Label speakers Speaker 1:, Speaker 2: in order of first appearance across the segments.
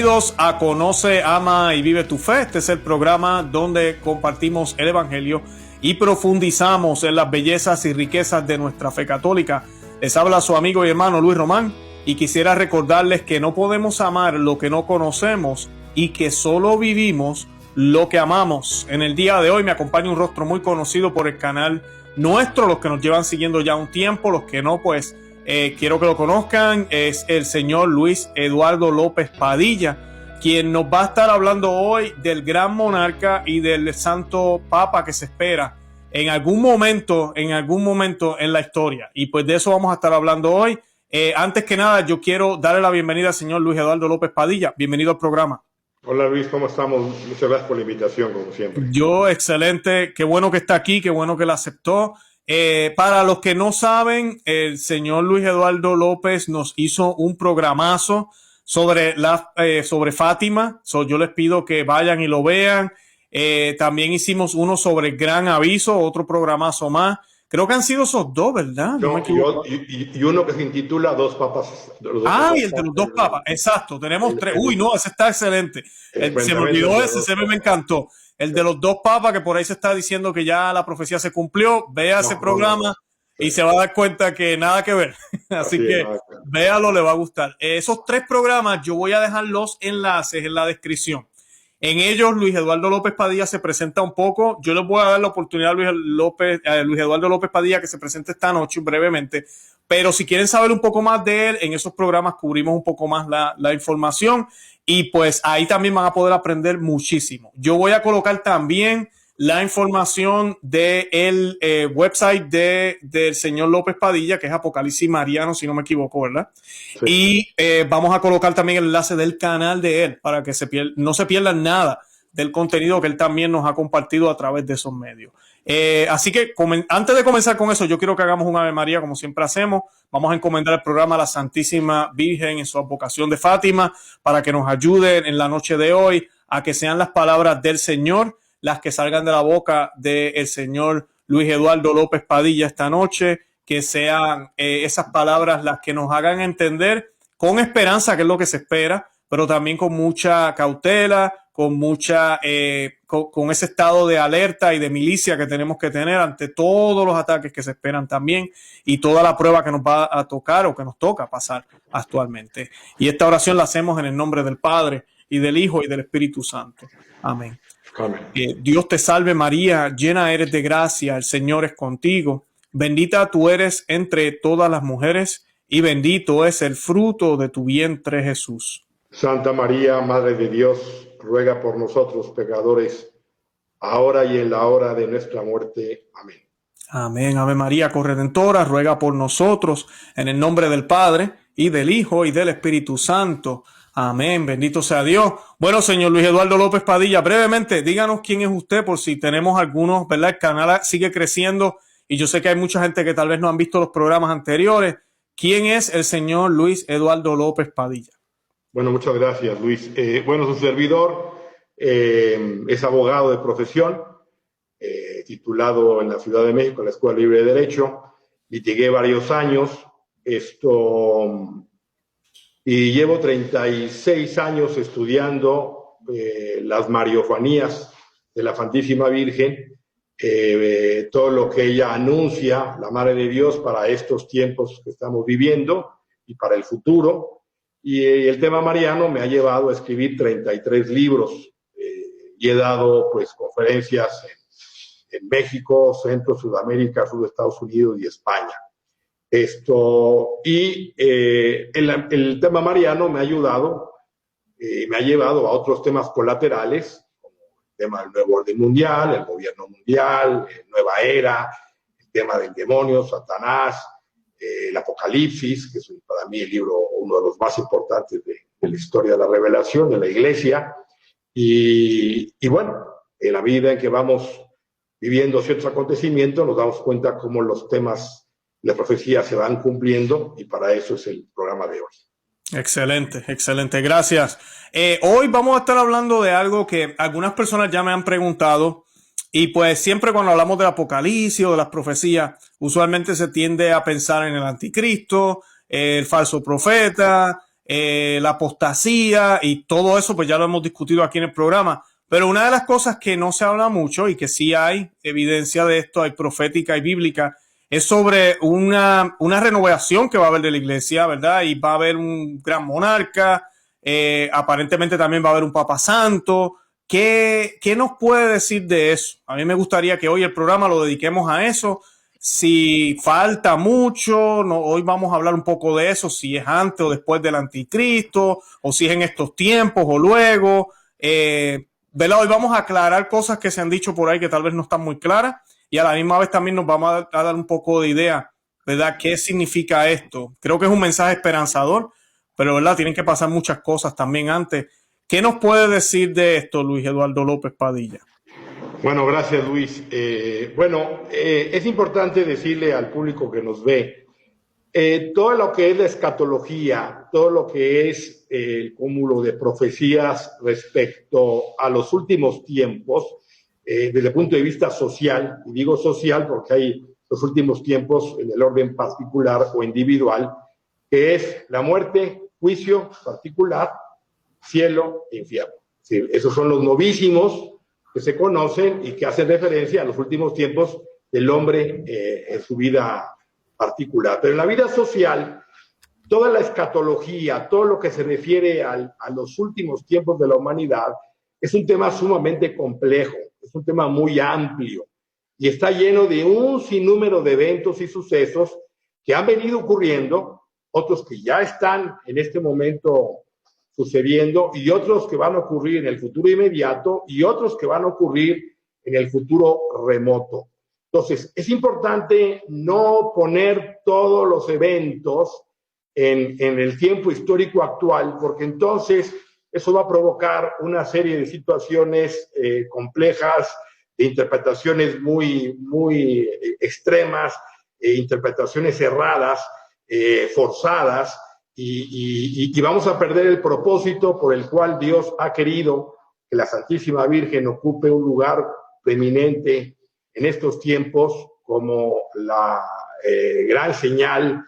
Speaker 1: Bienvenidos a Conoce, Ama y Vive tu Fe. Este es el programa donde compartimos el Evangelio y profundizamos en las bellezas y riquezas de nuestra fe católica. Les habla su amigo y hermano Luis Román y quisiera recordarles que no podemos amar lo que no conocemos y que solo vivimos lo que amamos. En el día de hoy me acompaña un rostro muy conocido por el canal nuestro, los que nos llevan siguiendo ya un tiempo, los que no, pues quiero que lo conozcan. Es el señor Luis Eduardo López Padilla, quien nos va a estar hablando hoy del gran monarca y del santo papa que se espera en algún momento en la historia. Y pues de eso vamos a estar hablando hoy. Antes que nada, yo quiero darle la bienvenida al señor Luis Eduardo López Padilla. Bienvenido al programa.
Speaker 2: Hola Luis, ¿cómo estamos? Muchas gracias por la invitación, como siempre.
Speaker 1: Yo, excelente. Qué bueno que está aquí, qué bueno que la aceptó. Para los que no saben, el señor Luis Eduardo López nos hizo un programazo sobre Fátima. Yo les pido que vayan y lo vean. También hicimos uno sobre el Gran Aviso, otro programazo más. Creo que han sido esos dos, ¿verdad?
Speaker 2: No, y uno que se intitula Dos Papas.
Speaker 1: Y el de los dos papas, exacto. Tenemos tres. Uy, no, ese está excelente. Se me olvidó ese me encantó. El de los dos papas, que por ahí se está diciendo que ya la profecía se cumplió. Vea ese programa y se va a dar cuenta que nada que ver. Así que véalo, le va a gustar. Esos tres programas yo voy a dejar los enlaces en la descripción. En ellos, Luis Eduardo López Padilla se presenta un poco. Yo les voy a dar la oportunidad a Luis Eduardo López Padilla que se presente esta noche brevemente. Pero si quieren saber un poco más de él, en esos programas cubrimos un poco más la información y pues ahí también van a poder aprender muchísimo. Yo voy a colocar también la información del website del señor López Padilla, que es Apocalipsis Mariano, si no me equivoco, ¿verdad? Sí. Y vamos a colocar también el enlace del canal de él para que no se pierdan nada del contenido que él también nos ha compartido a través de esos medios. Así que antes de comenzar con eso, yo quiero que hagamos un Ave María como siempre hacemos. Vamos a encomendar el programa a la Santísima Virgen en su advocación de Fátima para que nos ayuden en la noche de hoy a que sean las palabras del Señor las que salgan de la boca del señor Luis Eduardo López Padilla esta noche, que sean esas palabras las que nos hagan entender con esperanza, que es lo que se espera, pero también con mucha cautela, con ese estado de alerta y de milicia que tenemos que tener ante todos los ataques que se esperan también y toda la prueba que nos va a tocar o que nos toca pasar actualmente. Y esta oración la hacemos en el nombre del Padre y del Hijo y del Espíritu Santo. Amén. Dios te salve María, llena eres de gracia, el Señor es contigo. Bendita tú eres entre todas las mujeres y bendito es el fruto de tu vientre Jesús.
Speaker 2: Santa María, Madre de Dios, ruega por nosotros pecadores, ahora y en la hora de nuestra muerte. Amén.
Speaker 1: Amén. Ave María, corredentora, ruega por nosotros en el nombre del Padre y del Hijo y del Espíritu Santo. Amén, bendito sea Dios. Bueno, señor Luis Eduardo López Padilla, brevemente, díganos quién es usted por si tenemos algunos, ¿verdad? El canal sigue creciendo y yo sé que hay mucha gente que tal vez no han visto los programas anteriores. ¿Quién es el señor Luis Eduardo López Padilla?
Speaker 2: Bueno, muchas gracias, Luis. Su servidor es abogado de profesión, titulado en la Ciudad de México, en la Escuela Libre de Derecho. Litigué varios años. Y llevo 36 años estudiando las mariofanías de la Santísima Virgen, todo lo que ella anuncia, la Madre de Dios, para estos tiempos que estamos viviendo y para el futuro. Y el tema mariano me ha llevado a escribir 33 libros y he dado conferencias en México, Centro, Sudamérica, sur de Estados Unidos y España. El tema mariano me ha ayudado, me ha llevado a otros temas colaterales, como el tema del nuevo orden mundial, el gobierno mundial, nueva era, el tema del demonio, Satanás, el Apocalipsis, que es para mí el libro, uno de los más importantes de la historia de la revelación de la Iglesia. Y bueno, en la medida en que vamos viviendo ciertos acontecimientos, nos damos cuenta cómo los temas la profecía se van cumpliendo y para eso es el programa de hoy.
Speaker 1: Excelente, excelente, gracias. Hoy vamos a estar hablando de algo que algunas personas ya me han preguntado y pues siempre cuando hablamos del Apocalipsis o de las profecías, usualmente se tiende a pensar en el anticristo, el falso profeta, la apostasía y todo eso, pues ya lo hemos discutido aquí en el programa. Pero una de las cosas que no se habla mucho y que sí hay evidencia de esto, hay profética y bíblica, es sobre una renovación que va a haber de la iglesia, ¿verdad? Y va a haber un gran monarca, aparentemente también va a haber un papa santo. ¿Qué nos puede decir de eso? A mí me gustaría que hoy el programa lo dediquemos a eso. Si falta mucho, no, hoy vamos a hablar un poco de eso, si es antes o después del anticristo, o si es en estos tiempos o luego. ¿Verdad? Hoy vamos a aclarar cosas que se han dicho por ahí que tal vez no están muy claras y a la misma vez también nos vamos a dar un poco de idea, ¿verdad? ¿Qué significa esto? Creo que es un mensaje esperanzador, pero ¿verdad? Tienen que pasar muchas cosas también antes. ¿Qué nos puede decir de esto, Luis Eduardo López Padilla?
Speaker 2: Bueno, gracias, Luis. Es importante decirle al público que nos ve, todo lo que es la escatología, todo lo que es el cúmulo de profecías respecto a los últimos tiempos, desde el punto de vista social, y digo social porque hay los últimos tiempos en el orden particular o individual, que es la muerte, juicio particular, cielo e infierno. Sí, esos son los novísimos que se conocen y que hacen referencia a los últimos tiempos del hombre en su vida particular. Pero en la vida social, toda la escatología, todo lo que se refiere a los últimos tiempos de la humanidad, es un tema sumamente complejo, es un tema muy amplio y está lleno de un sinnúmero de eventos y sucesos que han venido ocurriendo, otros que ya están en este momento sucediendo y otros que van a ocurrir en el futuro inmediato y otros que van a ocurrir en el futuro remoto. Entonces, es importante no poner todos los eventos en el tiempo histórico actual, porque entonces eso va a provocar una serie de situaciones complejas, de interpretaciones muy extremas, interpretaciones erradas, forzadas, y vamos a perder el propósito por el cual Dios ha querido que la Santísima Virgen ocupe un lugar preeminente en estos tiempos como la gran señal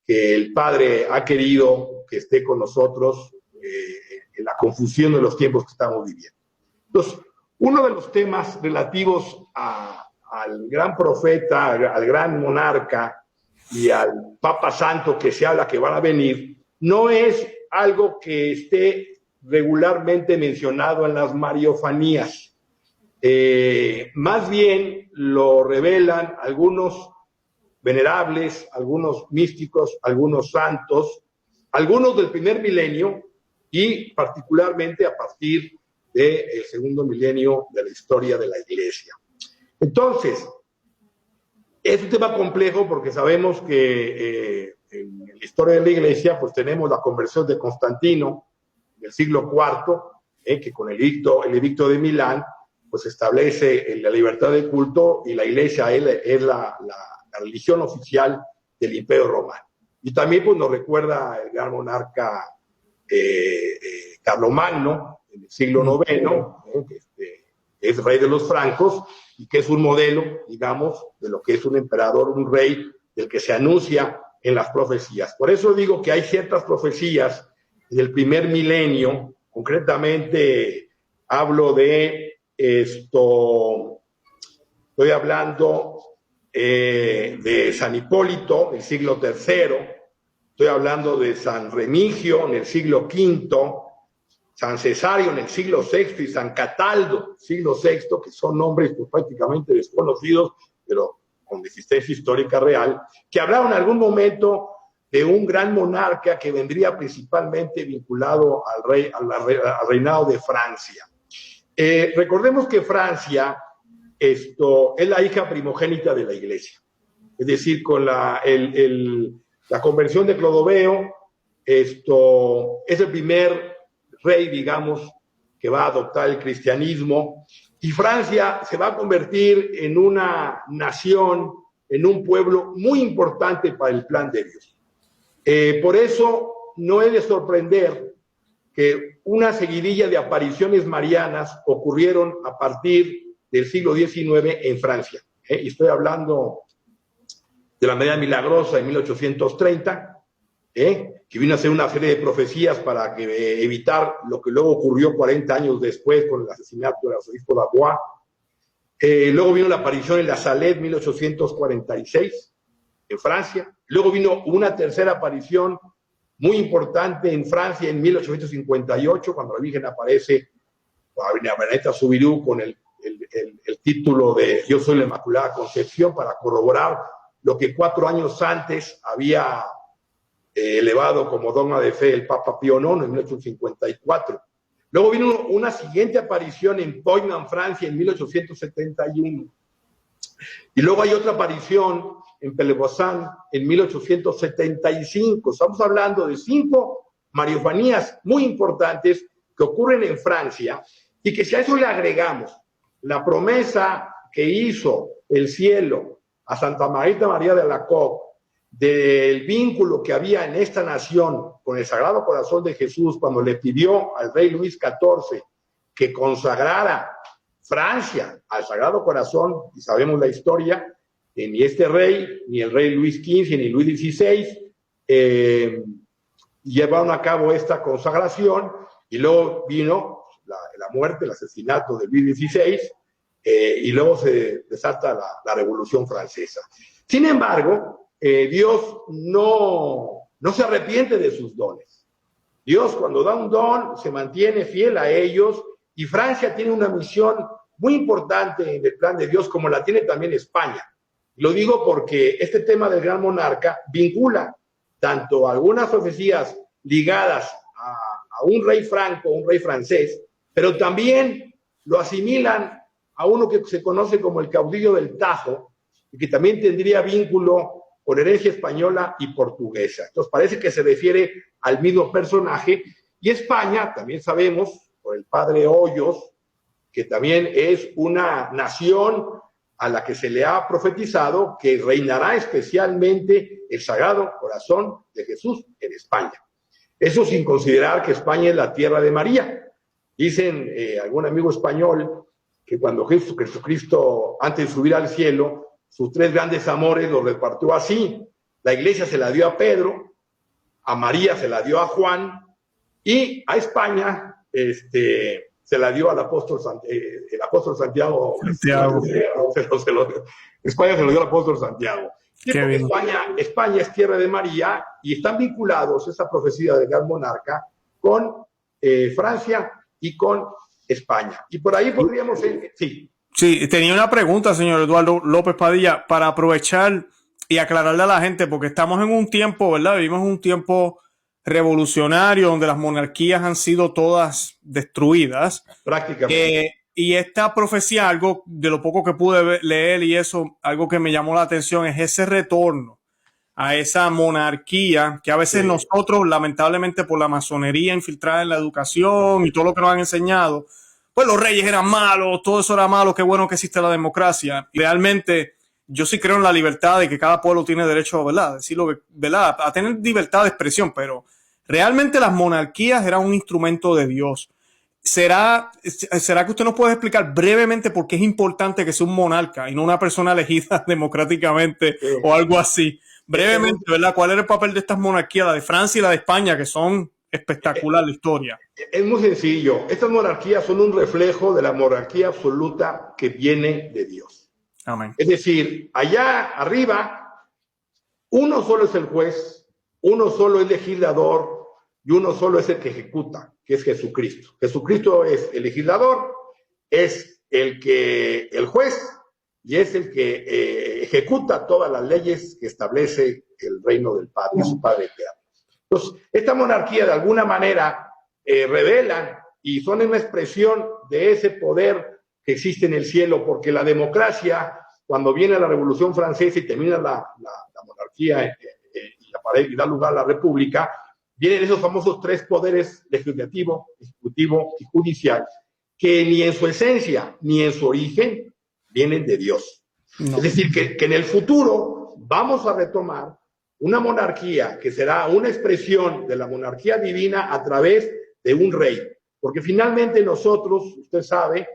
Speaker 2: que el Padre ha querido que esté con nosotros en la confusión de los tiempos que estamos viviendo. Entonces, uno de los temas relativos al gran profeta, al gran monarca y al Papa Santo que se habla que van a venir, no es algo que esté regularmente mencionado en las mariofanías. Más bien lo revelan algunos venerables, algunos místicos, algunos santos, algunos del primer milenio y particularmente a partir del segundo milenio de la historia de la Iglesia. Entonces, es un tema complejo porque sabemos que en la historia de la Iglesia pues tenemos la conversión de Constantino del siglo IV, que con el edicto de Milán pues establece la libertad de culto y la Iglesia es la religión oficial del Imperio Romano. Y también pues nos recuerda el gran monarca Carlomagno en el siglo IX, que es rey de los francos y que es un modelo, digamos, de lo que es un emperador, un rey del que se anuncia en las profecías. Por eso digo que hay ciertas profecías del primer milenio, concretamente hablo de estoy hablando de San Hipólito, del siglo III, estoy hablando de San Remigio en el siglo V, San Cesario en el siglo VI y San Cataldo, siglo VI, que son nombres pues, prácticamente desconocidos, pero con existencia histórica real, que hablaron en algún momento de un gran monarca que vendría principalmente vinculado al reinado de Francia. Recordemos que Francia es la hija primogénita de la Iglesia, es decir, con la conversión de Clodoveo, es el primer rey, digamos, que va a adoptar el cristianismo, y Francia se va a convertir en una nación, en un pueblo muy importante para el plan de Dios. Por eso no es de sorprender que una seguidilla de apariciones marianas ocurrieron a partir del siglo XIX en Francia. Y estoy hablando de la María Milagrosa en 1830, que vino a hacer una serie de profecías para evitar lo que luego ocurrió 40 años después con el asesinato del arzobispo d'Avoy. Luego vino la aparición en La Salette, 1846, en Francia. Luego vino una tercera aparición muy importante en Francia en 1858, cuando la Virgen aparece a Benedetta Soubirous con el título de Yo soy la Inmaculada Concepción, para corroborar lo que 4 años antes había elevado como dogma de fe el Papa Pío IX en 1854. Luego vino una siguiente aparición en Poinan, Francia, en 1871. Y luego hay otra aparición en Pelebosán en 1875. Estamos hablando de 5 mariofanías muy importantes que ocurren en Francia, y que si a eso le agregamos la promesa que hizo el cielo a Santa Margarita María de Alacoque del vínculo que había en esta nación con el Sagrado Corazón de Jesús, cuando le pidió al rey Luis XIV que consagrara Francia al Sagrado Corazón, y sabemos la historia, que ni este rey, ni el rey Luis XV, ni Luis XVI llevaron a cabo esta consagración, y luego vino la muerte, el asesinato de Luis XVI, y luego se desata la Revolución Francesa. Sin embargo, Dios no se arrepiente de sus dones. Dios, cuando da un don, se mantiene fiel a ellos, y Francia tiene una misión muy importante en el plan de Dios, como la tiene también España. Lo digo porque este tema del gran monarca vincula tanto algunas profecías ligadas a un rey franco, un rey francés, pero también lo asimilan a uno que se conoce como el caudillo del Tajo, y que también tendría vínculo con herencia española y portuguesa. Entonces parece que se refiere al mismo personaje. Y España, también sabemos, por el padre Hoyos, que también es una nación a la que se le ha profetizado que reinará especialmente el Sagrado Corazón de Jesús en España. Eso sin considerar que España es la tierra de María. Dicen algún amigo español que cuando Jesucristo, antes de subir al cielo, sus 3 grandes amores los repartió así. La iglesia se la dio a Pedro, a María se la dio a Juan, y a España se la dio al apóstol el apóstol Santiago. España se lo dio al apóstol Santiago. España es tierra de María, y están vinculados esa profecía del gran monarca con Francia y con España. Y por ahí podríamos...
Speaker 1: Sí, tenía una pregunta, señor Eduardo López Padilla, para aprovechar y aclararle a la gente, porque estamos en un tiempo, ¿verdad? Vivimos un tiempo revolucionario donde las monarquías han sido todas destruidas.
Speaker 2: Prácticamente.
Speaker 1: Y esta profecía, algo de lo poco que pude leer y eso, algo que me llamó la atención es ese retorno a esa monarquía que a veces nosotros, lamentablemente por la masonería infiltrada en la educación y todo lo que nos han enseñado, pues los reyes eran malos, todo eso era malo, qué bueno que existe la democracia. Y realmente yo sí creo en la libertad de que cada pueblo tiene derecho, ¿verdad? Decirlo, ¿verdad? A tener libertad de expresión, pero realmente las monarquías eran un instrumento de Dios. ¿Será que usted nos puede explicar brevemente por qué es importante que sea un monarca y no una persona elegida democráticamente o algo así? Brevemente, ¿verdad? ¿Cuál era el papel de estas monarquías, la de Francia y la de España, que son espectacular la historia?
Speaker 2: Es muy sencillo. Estas monarquías son un reflejo de la monarquía absoluta que viene de Dios.
Speaker 1: Amén.
Speaker 2: Es decir, allá arriba, uno solo es el juez, uno solo es legislador y uno solo es el que ejecuta, que es Jesucristo. Jesucristo es el legislador, es el juez y es el que ejecuta todas las leyes que establece el reino del Padre, su Padre eterno. Entonces, esta monarquía de alguna manera revelan y son una expresión de ese poder que existe en el cielo, porque la democracia, cuando viene la Revolución Francesa y termina la monarquía y da lugar a la República, vienen esos famosos 3 poderes: legislativo, ejecutivo y judicial, que ni en su esencia ni en su origen vienen de Dios. No. Es decir, que en el futuro vamos a retomar una monarquía que será una expresión de la monarquía divina a través de un rey. Porque finalmente nosotros, usted sabe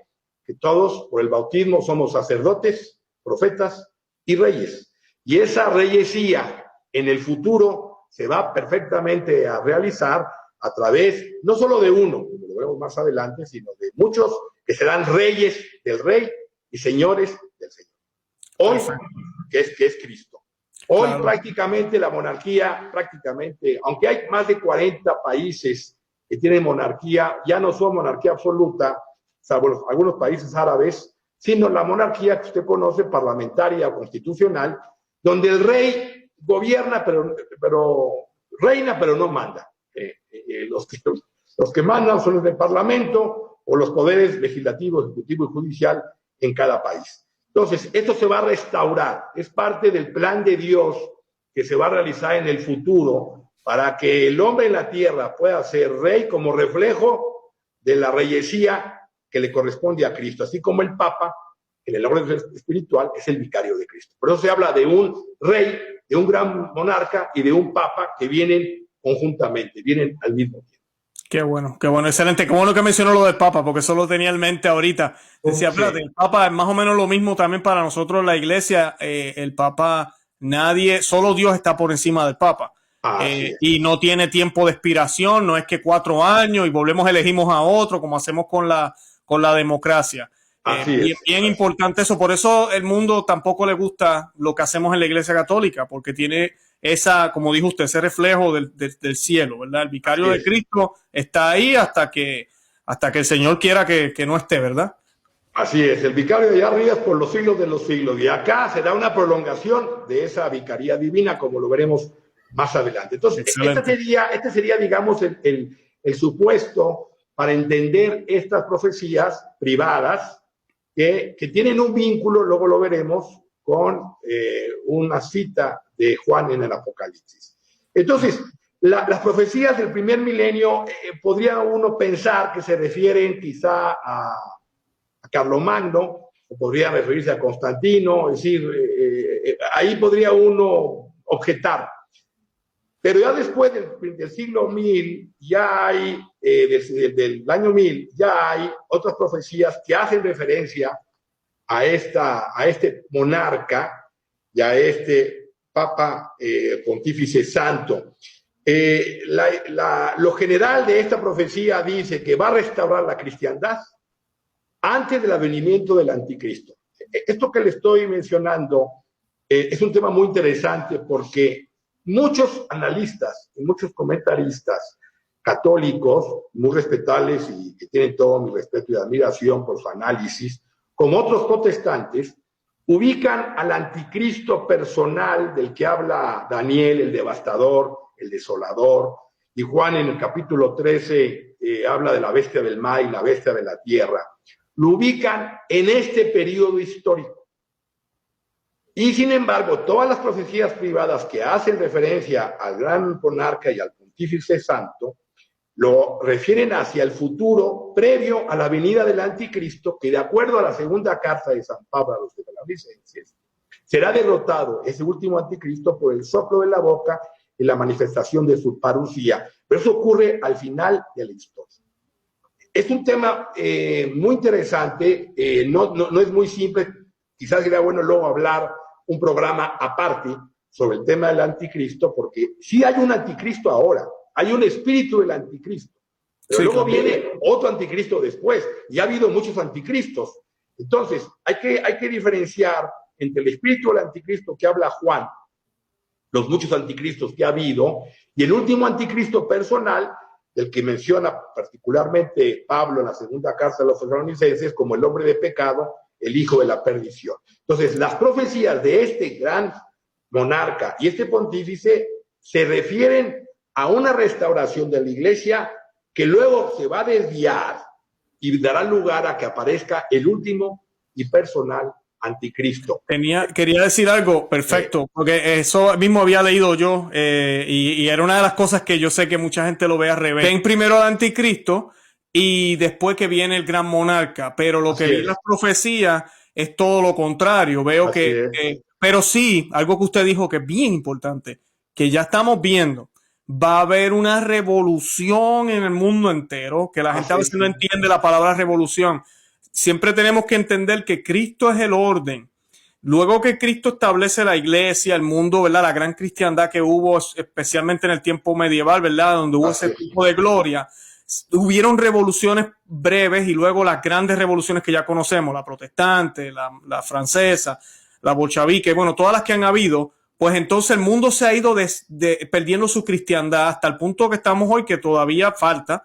Speaker 2: que todos por el bautismo somos sacerdotes, profetas y reyes. Y esa reyesía en el futuro se va perfectamente a realizar a través no solo de uno, como lo veremos más adelante, sino de muchos que serán reyes del rey y señores del señor. Hoy, que es Cristo. Hoy prácticamente la monarquía, aunque hay más de 40 países que tienen monarquía, ya no son monarquía absoluta, salvo algunos países árabes, sino la monarquía que usted conoce, parlamentaria o constitucional, donde el rey gobierna, pero reina, pero no manda. Los que mandan son los del parlamento o los poderes legislativo, ejecutivo y judicial en cada país. Entonces, esto se va a restaurar, es parte del plan de Dios que se va a realizar en el futuro para que el hombre en la tierra pueda ser rey como reflejo de la reyesía que le corresponde a Cristo, así como el Papa, en el orden espiritual, es el vicario de Cristo. Por eso se habla de un rey, de un gran monarca y de un Papa que vienen conjuntamente, vienen al mismo tiempo.
Speaker 1: Qué bueno, excelente. Qué bueno que mencionó lo del Papa, porque eso lo tenía en mente ahorita. Decía, sí. El Papa es más o menos lo mismo también para nosotros, la Iglesia. El Papa, solo Dios está por encima del Papa. Y no tiene tiempo de expiración, no es que 4 años y elegimos a otro, como hacemos con la democracia. Bien importante eso. Por eso el mundo tampoco le gusta lo que hacemos en la Iglesia Católica, porque tiene esa, como dijo usted, ese reflejo del cielo, ¿verdad? El vicario de Cristo está ahí hasta que el Señor quiera que no esté, ¿verdad?
Speaker 2: Así es, el vicario de allá arriba es por los siglos de los siglos, y acá se da una prolongación de esa vicaría divina, como lo veremos más adelante. Entonces, este sería, digamos, el supuesto para entender estas profecías privadas que tienen un vínculo, luego lo veremos, con una cita de Juan en el Apocalipsis. Entonces, las profecías del primer milenio podría uno pensar que se refieren quizá a Carlomagno, o podría referirse a Constantino, es decir, ahí podría uno objetar. Pero ya después del siglo 1000, ya hay, del año 1000, ya hay otras profecías que hacen referencia a este monarca y a este Papa Pontífice Santo. Lo general de esta profecía dice que va a restaurar la cristiandad antes del advenimiento del anticristo. Esto que le estoy mencionando es un tema muy interesante porque muchos analistas y muchos comentaristas católicos, muy respetables y que tienen todo mi respeto y admiración por su análisis, como otros protestantes, ubican al anticristo personal del que habla Daniel, el devastador, el desolador, y Juan en el capítulo 13 habla de la bestia del mar y la bestia de la tierra. Lo ubican en este periodo histórico. Y sin embargo, todas las profecías privadas que hacen referencia al gran monarca y al pontífice santo, lo refieren hacia el futuro previo a la venida del anticristo, que de acuerdo a la segunda carta de San Pablo a los Tesalonicenses, será derrotado ese último anticristo por el soplo de la boca y la manifestación de su parucía. Pero eso ocurre al final de la historia. Es un tema muy interesante, no es muy simple, quizás sería bueno luego hablar un programa aparte sobre el tema del anticristo, porque sí hay un anticristo ahora, hay un espíritu del anticristo, pero luego viene otro anticristo después, y ha habido muchos anticristos. Entonces, hay que diferenciar entre el espíritu del anticristo que habla Juan, los muchos anticristos que ha habido, y el último anticristo personal, del que menciona particularmente Pablo en la segunda carta de los Tesalonicenses como el hombre de pecado, el hijo de la perdición. Entonces, las profecías de este gran monarca y este pontífice se refieren a una restauración de la iglesia que luego se va a desviar y dará lugar a que aparezca el último y personal anticristo.
Speaker 1: Quería decir algo, perfecto, porque eso mismo había leído yo y era una de las cosas que yo sé que mucha gente lo ve al revés. Ven primero al anticristo y después que viene el gran monarca, pero lo que vi en las profecías es todo lo contrario. Veo pero sí, algo que usted dijo que es bien importante, que ya estamos viendo, va a haber una revolución en el mundo entero, que la gente a veces no entiende la palabra revolución. Siempre tenemos que entender que Cristo es el orden. luego que Cristo establece la iglesia, el mundo, ¿verdad? La gran cristiandad que hubo, especialmente en el tiempo medieval, ¿verdad? Donde hubo ese tipo de gloria, hubieron revoluciones breves y luego las grandes revoluciones que ya conocemos, la protestante, la francesa, la bolchevique, bueno, todas las que han habido, pues entonces el mundo se ha ido perdiendo su cristiandad hasta el punto que estamos hoy, que todavía falta,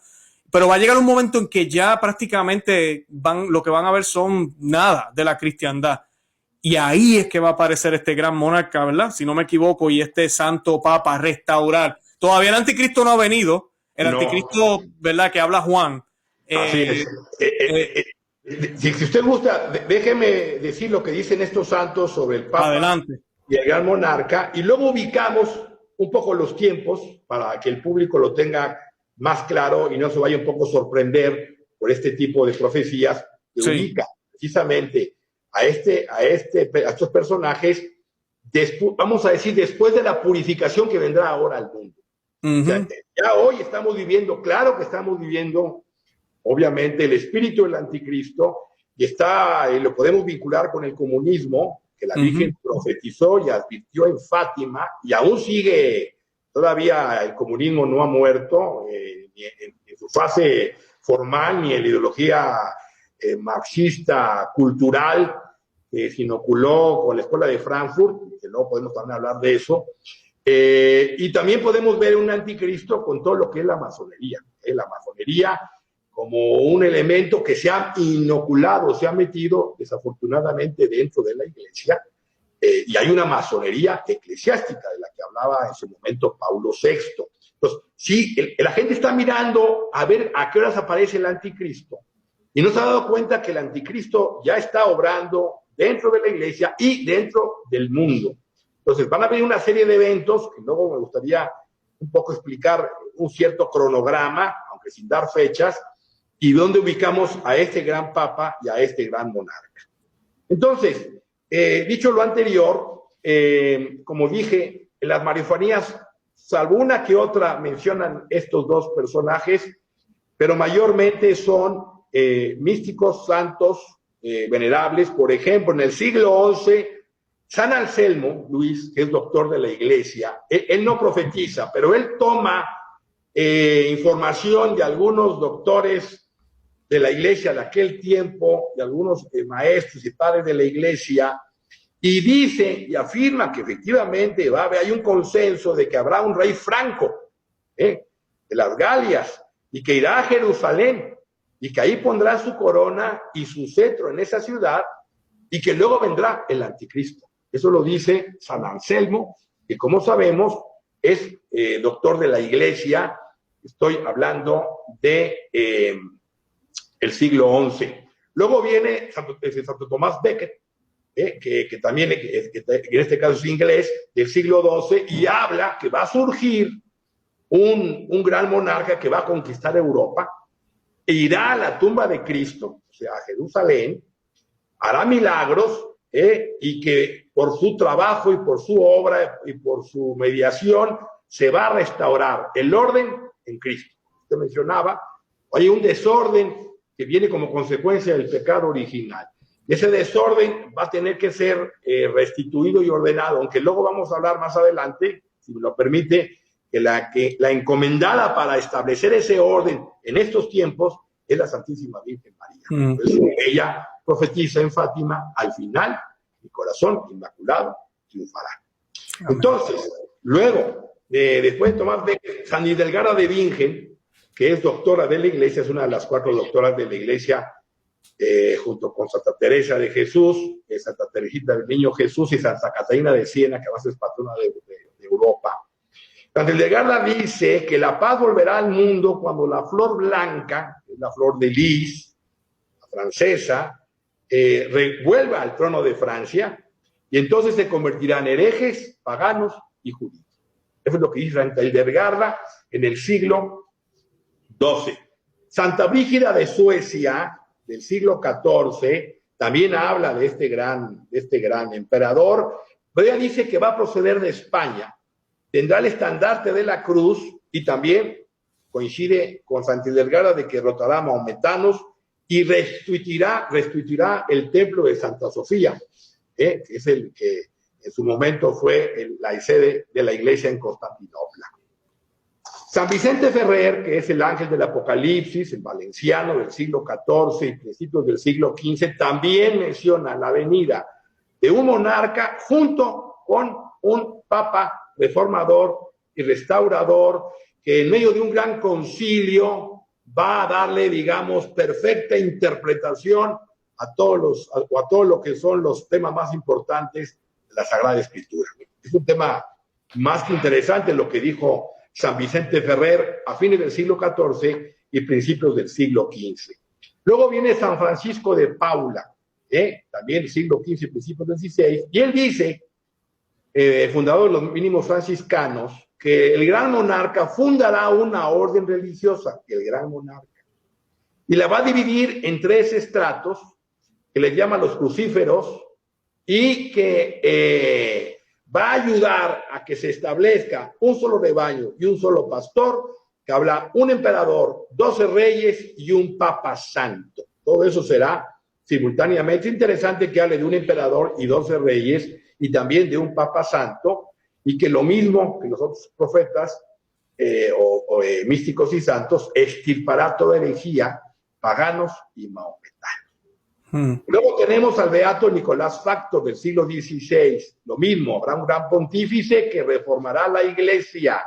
Speaker 1: pero va a llegar un momento en que ya prácticamente lo que van a ver son nada de la cristiandad. Y ahí es que va a aparecer este gran monarca, ¿verdad? Si no me equivoco, y este santo papa a restaurar. Todavía el anticristo no ha venido. El anticristo, ¿verdad? Que habla Juan.
Speaker 2: Así es. Si usted gusta, déjeme decir lo que dicen estos santos sobre el papa.
Speaker 1: Adelante.
Speaker 2: Y el gran monarca. Y luego ubicamos un poco los tiempos para que el público lo tenga más claro y no se vaya un poco a sorprender por este tipo de profecías que ubica precisamente a estos personajes, vamos a decir, después de la purificación que vendrá ahora al mundo. O sea, ya hoy estamos viviendo, claro que estamos viviendo, obviamente, el espíritu del anticristo, y lo podemos vincular con el comunismo, que la Virgen profetizó y advirtió en Fátima, y aún sigue, todavía el comunismo no ha muerto, ni en su fase formal, ni en la ideología marxista cultural que se inoculó con la Escuela de Frankfurt, que luego podemos también hablar de eso, y también podemos ver un anticristo con todo lo que es la masonería, la masonería como un elemento que se ha inoculado, se ha metido desafortunadamente dentro de la iglesia, y hay una masonería eclesiástica de la que hablaba en su momento Paulo VI. Entonces, sí, la gente está mirando a ver a qué horas aparece el anticristo, y no se ha dado cuenta que el anticristo ya está obrando dentro de la iglesia y dentro del mundo. Entonces van a haber una serie de eventos que luego me gustaría un poco explicar un cierto cronograma, aunque sin dar fechas, y dónde ubicamos a este gran papa y a este gran monarca. Entonces, dicho lo anterior, como dije, en las marifanías, salvo una que otra, mencionan estos dos personajes, pero mayormente son místicos, santos, venerables. Por ejemplo, en el siglo XI, San Anselmo, Luis, que es doctor de la iglesia, él no profetiza, pero él toma información de algunos doctores de la iglesia de aquel tiempo, de algunos maestros y padres de la iglesia, y dice y afirma que efectivamente hay un consenso de que habrá un rey franco de las Galias y que irá a Jerusalén y que ahí pondrá su corona y su cetro en esa ciudad y que luego vendrá el anticristo. Eso lo dice San Anselmo, que como sabemos es doctor de la iglesia. Estoy hablando de el siglo XI. Luego viene Santo Tomás Becket, que también que en este caso es inglés, del siglo XII, y habla que va a surgir un gran monarca que va a conquistar Europa, e irá a la tumba de Cristo, o sea, a Jerusalén, hará milagros, y que por su trabajo y por su obra y por su mediación se va a restaurar el orden en Cristo. Usted mencionaba, hay un desorden que viene como consecuencia del pecado original. Ese desorden va a tener que ser restituido y ordenado, aunque luego vamos a hablar más adelante, si me lo permite, que la encomendada para establecer ese orden en estos tiempos es la Santísima Virgen María. Entonces, ella profetiza en Fátima, al final, mi corazón inmaculado triunfará. Amén. Entonces, luego, después de Tomás Becket, San Hildegarda de Bingen, que es doctora de la iglesia, es una de las 4 doctoras de la iglesia, junto con Santa Teresa de Jesús, Santa Teresita del Niño Jesús y Santa Catalina de Siena, que va a ser patrona de Europa. Santa Hildegarda dice que la paz volverá al mundo cuando la flor blanca, la flor de lis, la francesa, vuelva al trono de Francia, y entonces se convertirán herejes, paganos y judíos. Eso es lo que dice Santa Hildegarda en el siglo XII. Santa Brígida de Suecia, del siglo XIV, también habla de este gran emperador, pero ella dice que va a proceder de España, tendrá el estandarte de la cruz, y también coincide con Santa Hildegarda de que derrotará a maometanos y restituirá el templo de Santa Sofía. que es el que en su momento fue la sede de la iglesia en Constantinopla. San Vicente Ferrer, que es el ángel del Apocalipsis, el valenciano del siglo XIV y principios del siglo XV, también menciona la venida de un monarca junto con un papa reformador y restaurador que en medio de un gran concilio va a darle, digamos, perfecta interpretación a todo lo que son los temas más importantes de la Sagrada Escritura. Es un tema más que interesante lo que dijo San Vicente Ferrer a fines del siglo XIV y principios del siglo XV. Luego viene San Francisco de Paula, también siglo XV y principios del XVI, y él dice, fundador de los mínimos franciscanos, que el gran monarca fundará una orden religiosa, el gran monarca, y la va a dividir en 3 estratos, que les llama los crucíferos, y que va a ayudar a que se establezca un solo rebaño y un solo pastor, que habla un emperador, 12 reyes y un papa santo. Todo eso será simultáneamente. Es interesante que hable de un emperador y 12 reyes y también de un papa santo, y que lo mismo que los otros profetas místicos y santos, extirpará toda herejía, paganos y maometanos. Luego tenemos al beato Nicolás Factor del siglo XVI, lo mismo, habrá un gran pontífice que reformará la iglesia,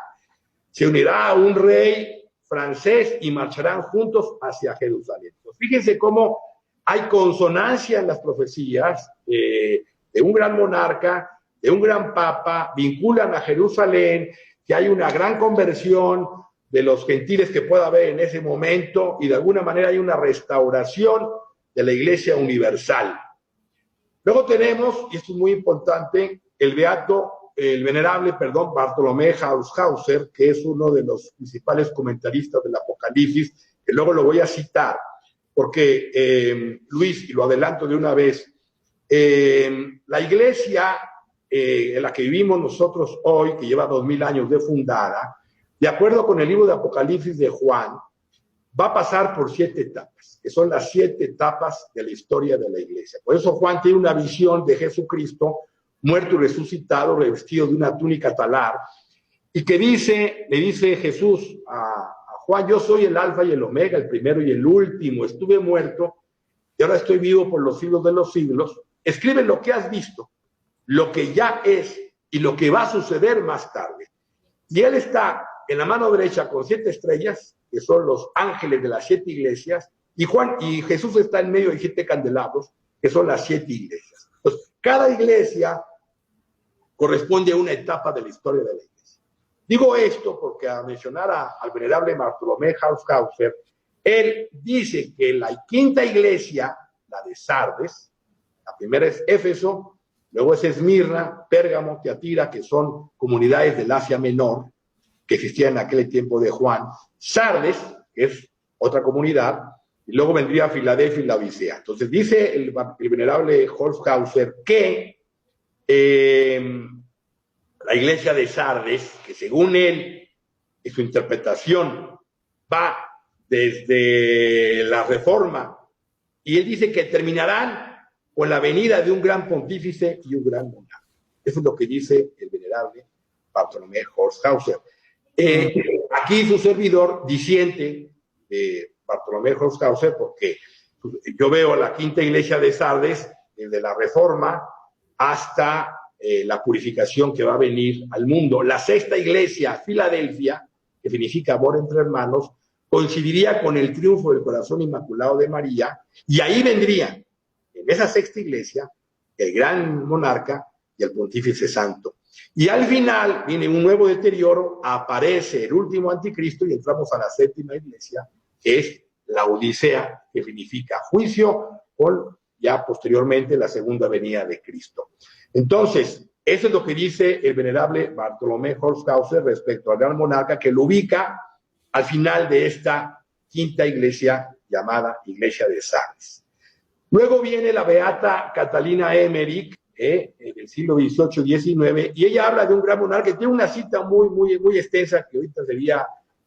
Speaker 2: se unirá a un rey francés y marcharán juntos hacia Jerusalén. Pues fíjense cómo hay consonancia en las profecías de un gran monarca, de un gran papa, vinculan a Jerusalén, que hay una gran conversión de los gentiles que pueda haber en ese momento, y de alguna manera hay una restauración de la Iglesia universal. Luego tenemos, y esto es muy importante, el venerable Bartolomé Haushauser, que es uno de los principales comentaristas del Apocalipsis, que luego lo voy a citar, porque, Luis, y lo adelanto de una vez, la Iglesia en la que vivimos nosotros hoy, que lleva 2000 años de fundada, de acuerdo con el libro de Apocalipsis de Juan, va a pasar por 7 etapas, que son las 7 etapas de la historia de la iglesia. Por eso Juan tiene una visión de Jesucristo, muerto y resucitado, revestido de una túnica talar, y que le dice Jesús a Juan: yo soy el alfa y el omega, el primero y el último, estuve muerto y ahora estoy vivo por los siglos de los siglos. Escribe lo que has visto, lo que ya es y lo que va a suceder más tarde. Y él está en la mano derecha con 7 estrellas, que son los ángeles de las 7 iglesias, y Jesús está en medio de 7 candelabros, que son las 7 iglesias. Entonces, cada iglesia corresponde a una etapa de la historia de la iglesia. Digo esto porque al mencionar al venerable Bartolomé Haushauser, él dice que la 5ª iglesia, la de Sardes, la primera es Éfeso, luego es Esmirna, Pérgamo, Tiatira, que son comunidades del Asia Menor, que existían en aquel tiempo de Juan, Sardes, que es otra comunidad, y luego vendría Filadelfia y Laodicea. Entonces dice el venerable Haushauser que la iglesia de Sardes, que según él y su interpretación va desde la Reforma, y él dice que terminarán con la venida de un gran pontífice y un gran monarca. Eso es lo que dice el venerable Bartolomé Haushauser. Aquí su servidor disiente de Bartolomé Haushauser, porque yo veo la 5ª iglesia de Sardes desde la Reforma hasta la purificación que va a venir al mundo. La 6ª iglesia, Filadelfia, que significa amor entre hermanos, coincidiría con el triunfo del corazón inmaculado de María, y ahí vendría, en esa 6ª iglesia, el gran monarca y el pontífice santo. Y al final viene un nuevo deterioro, aparece el último anticristo y entramos a la 7ª iglesia, que es la Odisea, que significa juicio, con ya posteriormente la segunda venida de Cristo. Entonces, eso es lo que dice el venerable Bartolomé Haushauser respecto al gran monarca, que lo ubica al final de esta 5ª iglesia llamada Iglesia de Sardes. Luego viene la beata Catalina Emmerich, en el siglo XVIII-XIX, y ella habla de un gran monarca, que tiene una cita muy extensa que ahorita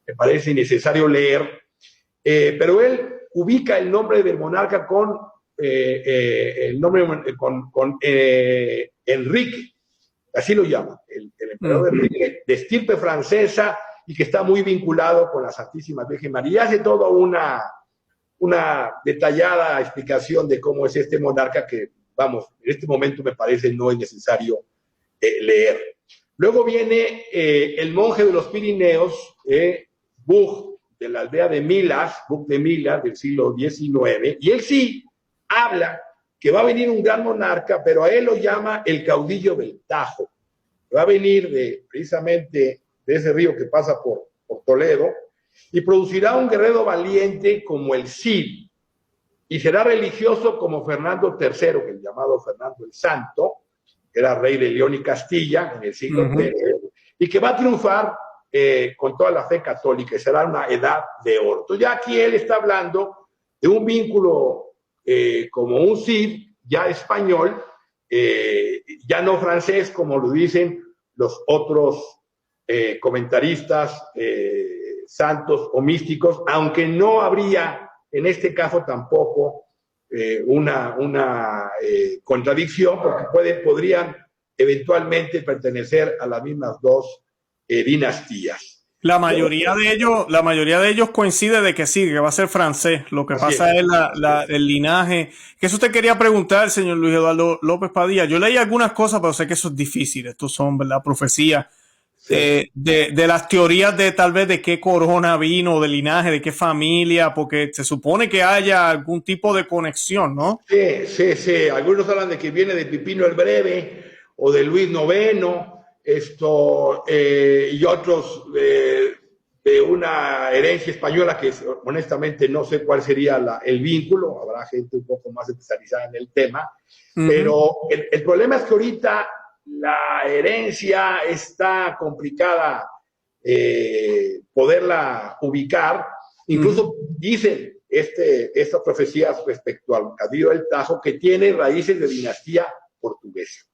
Speaker 2: me parece innecesario leer, pero él ubica el nombre del monarca con el nombre con Enrique, así lo llama, el emperador Enrique, de estirpe francesa y que está muy vinculado con la Santísima Virgen María. Hace toda una detallada explicación de cómo es este monarca que, vamos, en este momento me parece no es necesario leer. Luego viene el monje de los Pirineos, Buch, de la aldea de Milas, Buch de Milas, del siglo XIX, y él sí habla que va a venir un gran monarca, pero a él lo llama el caudillo del Tajo. Va a venir precisamente de ese río que pasa por Toledo, y producirá un guerrero valiente como el Cid, y será religioso como Fernando III, que es llamado Fernando el Santo, que era rey de León y Castilla en el siglo XIII, y que va a triunfar con toda la fe católica, y será una edad de oro. Entonces ya aquí él está hablando de un vínculo como un Cid, ya español, ya no francés, como lo dicen los otros comentaristas santos o místicos, aunque no habría en este caso tampoco una contradicción, porque podrían eventualmente pertenecer a las mismas dos dinastías.
Speaker 1: La mayoría de ellos coincide de que sí, que va a ser francés. Lo que pasa es el linaje. Que eso te quería preguntar, señor Luis Eduardo López Padilla. Yo leí algunas cosas, pero sé que eso es difícil. Estos son, ¿verdad?, profecías. Sí. De las teorías de tal vez de qué corona vino, de linaje, de qué familia, porque se supone que haya algún tipo de conexión, ¿no?
Speaker 2: Sí. Algunos hablan de que viene de Pipino el Breve o de Luis IX, y otros de una herencia española que honestamente no sé cuál sería el vínculo. Habrá gente un poco más especializada en el tema, pero el problema es que ahorita la herencia está complicada poderla ubicar. Incluso dicen estas profecías respecto al caudillo del Tajo que tiene raíces de dinastía portuguesa.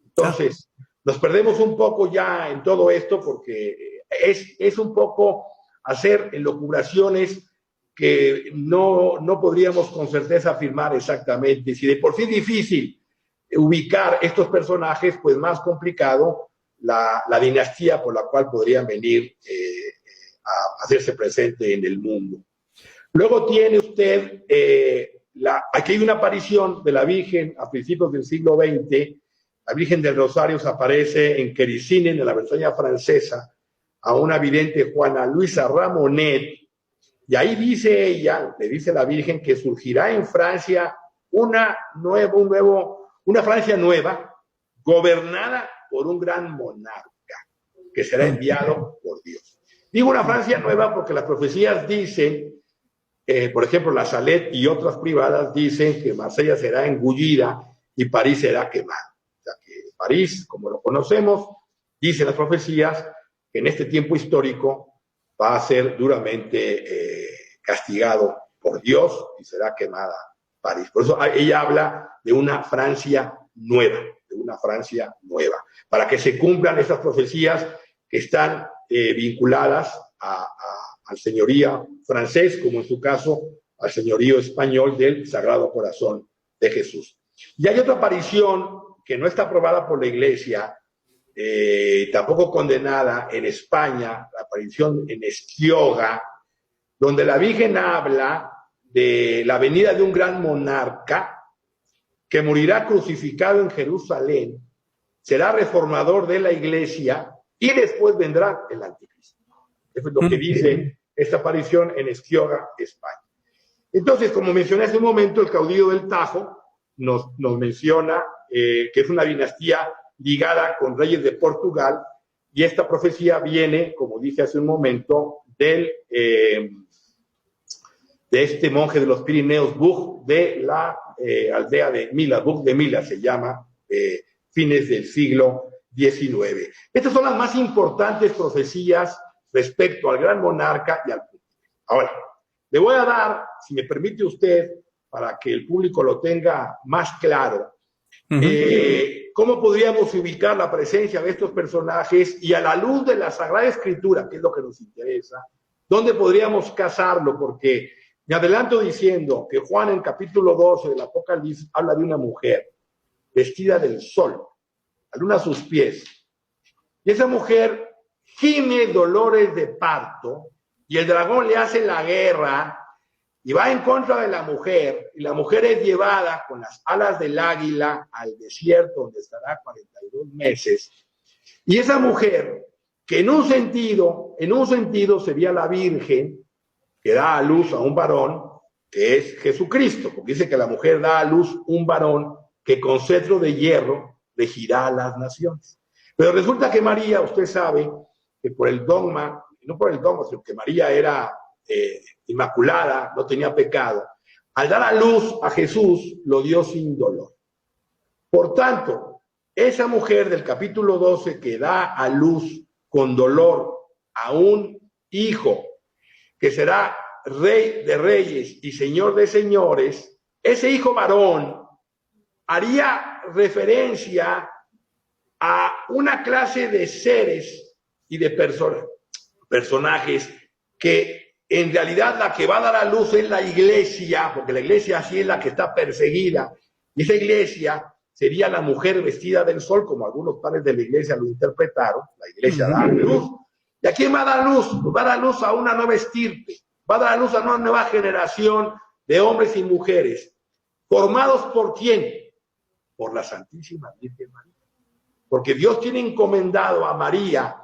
Speaker 2: Entonces, nos perdemos un poco ya en todo esto porque es un poco hacer elucubraciones que no podríamos con certeza afirmar exactamente. Si de por sí es difícil ubicar estos personajes, pues más complicado la dinastía por la cual podrían venir a hacerse presente en el mundo. Luego tiene usted, aquí hay una aparición de la Virgen a principios del siglo XX. La Virgen del Rosario aparece en Quericinen, en la Bretaña francesa, a una vidente Juana Luisa Ramonet, y ahí dice ella, le dice la Virgen, que surgirá en Francia una Francia nueva, gobernada por un gran monarca, que será enviado por Dios. Digo una Francia nueva porque las profecías dicen, por ejemplo, la Salette y otras privadas dicen que Marsella será engullida y París será quemada. O sea, que París, como lo conocemos, dicen las profecías que en este tiempo histórico va a ser duramente castigado por Dios y será quemada París. Por eso ella habla de una Francia nueva, para que se cumplan estas profecías que están vinculadas al señorío francés, como en su caso al señorío español del Sagrado Corazón de Jesús. Y hay otra aparición que no está aprobada por la Iglesia, tampoco condenada en España, la aparición en Esquioga, donde la Virgen habla de la venida de un gran monarca que morirá crucificado en Jerusalén, será reformador de la Iglesia y después vendrá el anticristo. Eso es lo que dice esta aparición en Esquioga, España. Entonces, como mencioné hace un momento, el caudillo del Tajo nos menciona que es una dinastía ligada con reyes de Portugal, y esta profecía viene, como dije hace un momento, de este monje de los Pirineos, Buch, de la aldea de Milas, Buch de Milas se llama, fines del siglo XIX. Estas son las más importantes profecías respecto al gran monarca y al público. Ahora, le voy a dar, si me permite usted, para que el público lo tenga más claro, cómo podríamos ubicar la presencia de estos personajes y a la luz de la Sagrada Escritura, que es lo que nos interesa, dónde podríamos casarlo, porque Me adelanto diciendo que Juan en capítulo 12 del Apocalipsis habla de una mujer vestida del sol, la luna a sus pies. Y esa mujer gime dolores de parto y el dragón le hace la guerra y va en contra de la mujer, y la mujer es llevada con las alas del águila al desierto donde estará 42 meses. Y esa mujer, que en un sentido sería la virgen que da a luz a un varón, que es Jesucristo, porque dice que la mujer da a luz un varón que con cetro de hierro regirá a las naciones. Pero resulta que María, usted sabe, que por el dogma, no por el dogma, sino que María era inmaculada, no tenía pecado, al dar a luz a Jesús, lo dio sin dolor. Por tanto, esa mujer del capítulo 12 que da a luz con dolor a un hijo que será rey de reyes y señor de señores, ese hijo varón haría referencia a una clase de seres y de personajes que en realidad la que va a dar a luz es la iglesia, porque la iglesia así es la que está perseguida, y esa iglesia sería la mujer vestida del sol, como algunos padres de la iglesia lo interpretaron. La iglesia da a luz. ¿Y a quién va a dar luz? Pues va a dar luz a una nueva estirpe, va a dar luz a una nueva generación de hombres y mujeres, formados ¿por quién? Por la Santísima Virgen María. Porque Dios tiene encomendado a María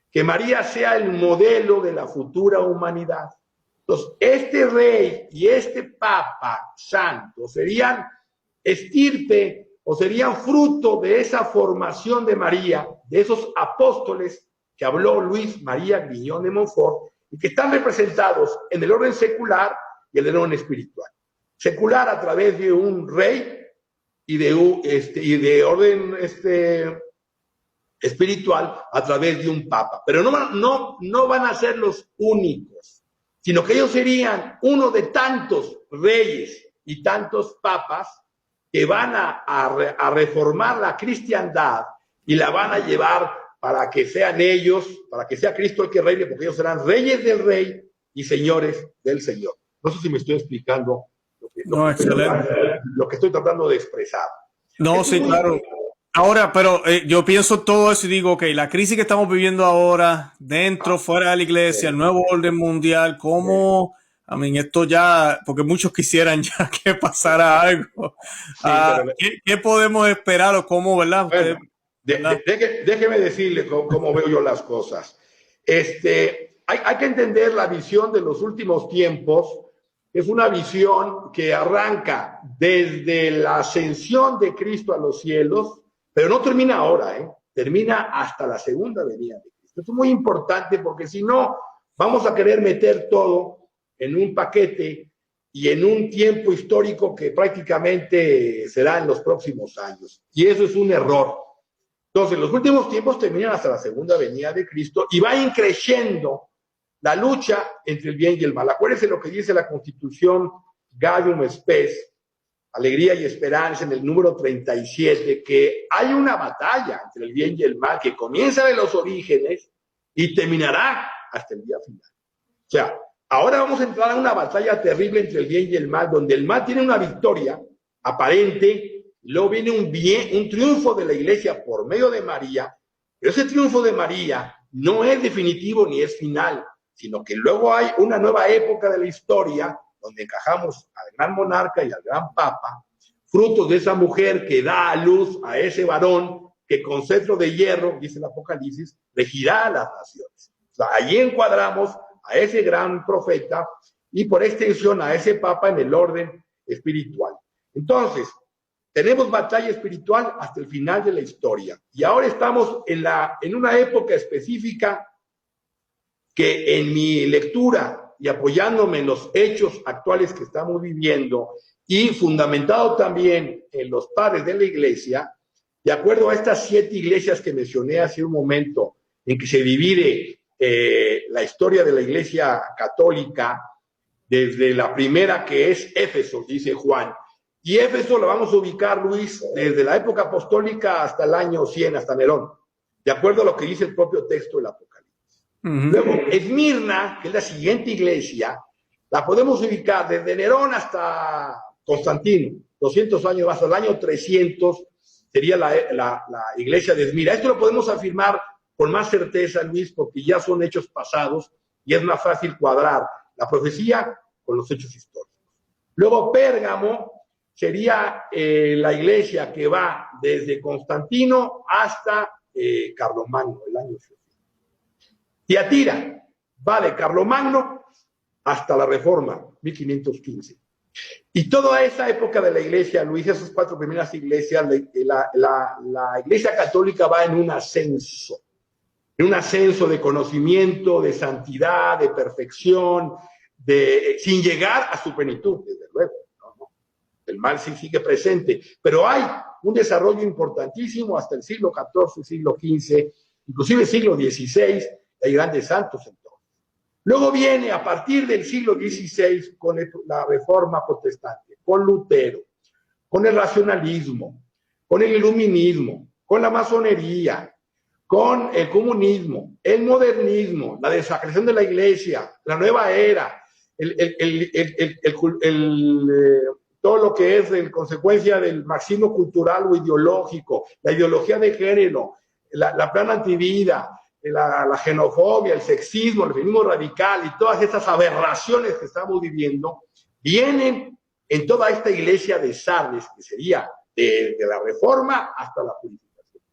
Speaker 2: que María sea el modelo de la futura humanidad. Entonces, este rey y este papa santo serían estirpe o serían fruto de esa formación de María, de esos apóstoles que habló Luis María Griñón de Montfort y que están representados en el orden secular y en el orden espiritual. Secular a través de un rey y de orden espiritual a través de un papa. Pero no van a ser los únicos, sino que ellos serían uno de tantos reyes y tantos papas que van a reformar la cristiandad y la van a llevar para que sean ellos, para que sea Cristo el que reine, porque ellos serán reyes del rey y señores del Señor. No sé si me estoy explicando lo que estoy tratando de expresar.
Speaker 1: No, sí, claro. Ahora, pero yo pienso todo eso y digo, ok, la crisis que estamos viviendo ahora, dentro, fuera de la iglesia, el nuevo orden mundial, ¿cómo? Esto ya, porque muchos quisieran ya que pasara algo. ¿Qué podemos esperar o cómo, verdad?
Speaker 2: Bueno, déjeme decirle cómo veo yo las cosas. Hay que entender la visión de los últimos tiempos. Es una visión que arranca desde la ascensión de Cristo a los cielos, pero no termina ahora, termina hasta la segunda venida de Cristo. Esto es muy importante porque si no, vamos a querer meter todo en un paquete y en un tiempo histórico que prácticamente será en los próximos años. Y eso es un error. Entonces, los últimos tiempos terminan hasta la segunda venida de Cristo y va increciendo la lucha entre el bien y el mal. Acuérdense lo que dice la Constitución Gaudium Spes, Alegría y Esperanza, en el número 37, que hay una batalla entre el bien y el mal que comienza de los orígenes y terminará hasta el día final. O sea, ahora vamos a entrar a una batalla terrible entre el bien y el mal, donde el mal tiene una victoria aparente, luego viene un triunfo de la iglesia por medio de María, pero ese triunfo de María no es definitivo ni es final, sino que luego hay una nueva época de la historia donde encajamos al gran monarca y al gran papa, frutos de esa mujer que da a luz a ese varón que con cetro de hierro, dice el Apocalipsis, regirá a las naciones. O sea, allí encuadramos a ese gran profeta y por extensión a ese papa en el orden espiritual. Entonces, tenemos batalla espiritual hasta el final de la historia. Y ahora estamos en una época específica que en mi lectura y apoyándome en los hechos actuales que estamos viviendo y fundamentado también en los padres de la iglesia, de acuerdo a estas 7 iglesias que mencioné hace un momento, en que se divide la historia de la iglesia católica, desde la primera que es Éfeso, dice Juan, y Éfeso lo vamos a ubicar, Luis, desde la época apostólica hasta el año 100, hasta Nerón, de acuerdo a lo que dice el propio texto del Apocalipsis. Luego, Esmirna, que es la siguiente iglesia, La podemos ubicar desde Nerón hasta Constantino, 200 años más, al año 300 sería la iglesia de Esmirna. Esto lo podemos afirmar con más certeza, Luis, porque ya son hechos pasados y es más fácil cuadrar la profecía con los hechos históricos. Luego Pérgamo sería la iglesia que va desde Constantino hasta Carlomagno, el año 600. Tiatira va de Carlomagno hasta la Reforma, 1515. Y toda esa época de la iglesia, Luis, esas 4 primeras iglesias, la iglesia católica va en un ascenso de conocimiento, de santidad, de perfección, sin llegar a su plenitud, desde luego. ¿No? El mal sí sigue presente, pero hay un desarrollo importantísimo hasta el siglo XIV, siglo XV, inclusive siglo XVI, hay grandes santos entonces. Luego viene a partir del siglo XVI con la Reforma Protestante, con Lutero, con el racionalismo, con el iluminismo, con la masonería, con el comunismo, el modernismo, la desacreción de la iglesia, la nueva era, todo lo que es en consecuencia del marxismo cultural o ideológico, la ideología de género, la plana antivida, la xenofobia, el sexismo, el feminismo radical y todas estas aberraciones que estamos viviendo, vienen en toda esta iglesia de Sardes, que sería de la Reforma hasta la purificación.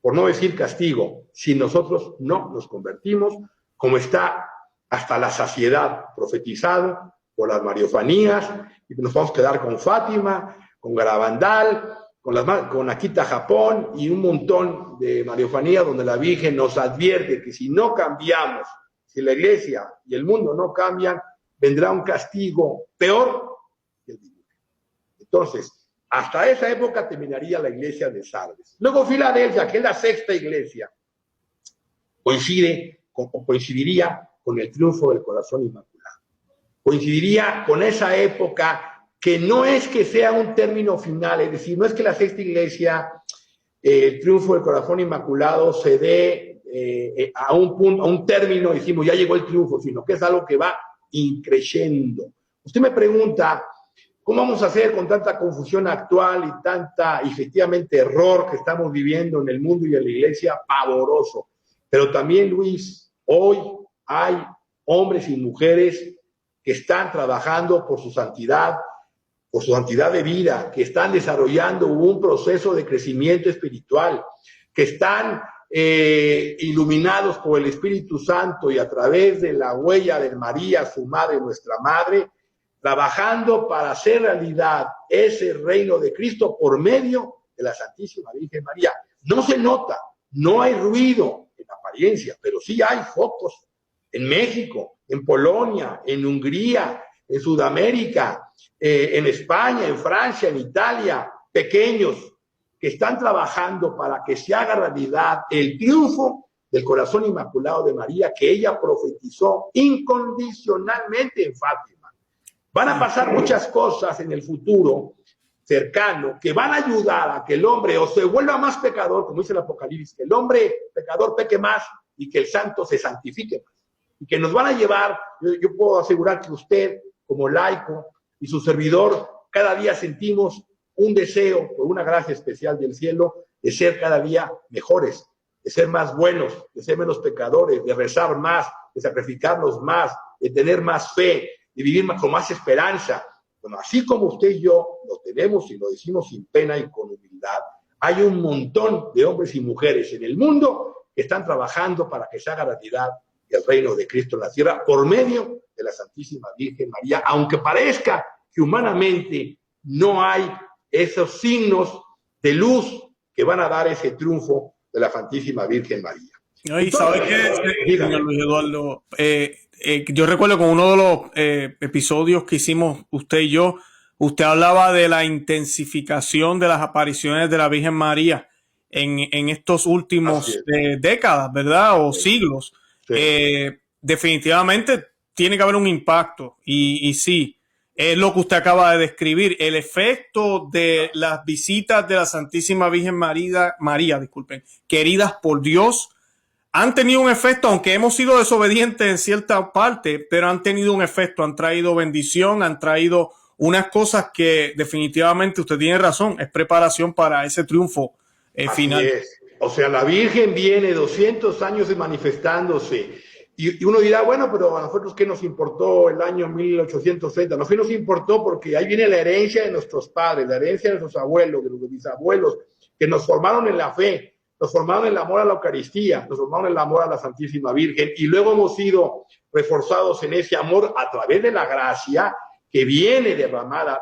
Speaker 2: Por no decir castigo, si nosotros no nos convertimos, como está hasta la saciedad profetizado por las mariofanías, y nos vamos a quedar con Fátima, con Garabandal, con Akita Japón y un montón de mariofanías donde la Virgen nos advierte que si no cambiamos, si la iglesia y el mundo no cambian, vendrá un castigo peor que el diluvio. Entonces, hasta esa época terminaría la iglesia de Sardes. Luego Filadelfia, que es la 6ª iglesia, coincidiría con el triunfo del corazón inmaculado. Coincidiría con esa época que no es que sea un término final, es decir, no es que la 6ª iglesia, el triunfo del corazón inmaculado se dé a un término, decimos, ya llegó el triunfo, sino que es algo que va increciendo. Usted me pregunta, ¿cómo vamos a hacer con tanta confusión actual y tanta, efectivamente, error que estamos viviendo en el mundo y en la iglesia? Pavoroso. Pero también, Luis, hoy hay hombres y mujeres que están trabajando por su santidad de vida, que están desarrollando un proceso de crecimiento espiritual, que están iluminados por el Espíritu Santo y a través de la huella de María, su madre, nuestra madre, trabajando para hacer realidad ese reino de Cristo por medio de la Santísima Virgen María. No se nota, no hay ruido en apariencia, pero sí hay focos en México, en Polonia, en Hungría, en Sudamérica, en España, en Francia, en Italia, pequeños que están trabajando para que se haga realidad el triunfo del corazón inmaculado de María que ella profetizó incondicionalmente en Fátima. Van a pasar muchas cosas en el futuro cercano que van a ayudar a que el hombre o se vuelva más pecador, como dice el Apocalipsis, que el hombre pecador peque más y que el santo se santifique más. Y que nos van a llevar, yo puedo asegurar que usted, como laico, y su servidor, cada día sentimos un deseo, por una gracia especial del cielo, de ser cada día mejores, de ser más buenos, de ser menos pecadores, de rezar más, de sacrificarnos más, de tener más fe, de vivir con más esperanza. Bueno, así como usted y yo lo tenemos y lo decimos sin pena y con humildad, hay un montón de hombres y mujeres en el mundo que están trabajando para que se haga realidad el reino de Cristo en la tierra por medio de la Santísima Virgen María, aunque parezca que humanamente no hay esos signos de luz que van a dar ese triunfo de la Santísima Virgen María.
Speaker 1: ¿Y sabe qué, señor Luis Eduardo? Yo recuerdo con uno de los episodios que hicimos usted y yo, usted hablaba de la intensificación de las apariciones de la Virgen María en estos últimos décadas, ¿verdad? O siglos. Sí. Definitivamente tiene que haber un impacto y sí, es lo que usted acaba de describir, el efecto de las visitas de la Santísima Virgen María, disculpen, queridas por Dios, han tenido un efecto, aunque hemos sido desobedientes en cierta parte, pero han tenido un efecto, han traído bendición, han traído unas cosas que definitivamente usted tiene razón, es preparación para ese triunfo final.
Speaker 2: Así es. O sea, la Virgen viene 200 años manifestándose. Y uno dirá, bueno, pero a nosotros ¿qué nos importó el año 1830? No, ¿qué nos importó? Porque ahí viene la herencia de nuestros padres, la herencia de nuestros abuelos, de los bisabuelos, que nos formaron en la fe, nos formaron en el amor a la Eucaristía, nos formaron en el amor a la Santísima Virgen, y luego hemos sido reforzados en ese amor a través de la gracia que viene derramada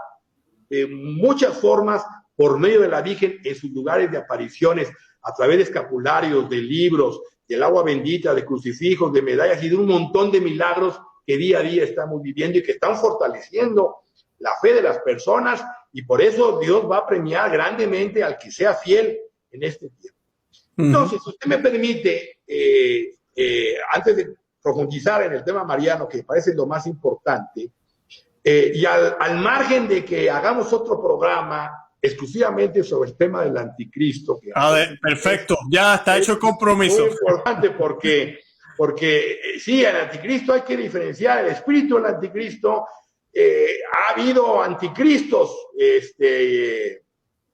Speaker 2: de muchas formas por medio de la Virgen en sus lugares de apariciones, a través de escapularios, de libros, del agua bendita, de crucifijos, de medallas y de un montón de milagros que día a día estamos viviendo y que están fortaleciendo la fe de las personas, y por eso Dios va a premiar grandemente al que sea fiel en este tiempo. Entonces, si usted me permite, antes de profundizar en el tema mariano, que parece lo más importante, y al margen de que hagamos otro programa exclusivamente sobre el tema del anticristo. Que
Speaker 1: perfecto, ya está hecho el compromiso.
Speaker 2: Es muy importante porque sí, el anticristo hay que diferenciar el espíritu del anticristo. Ha habido anticristos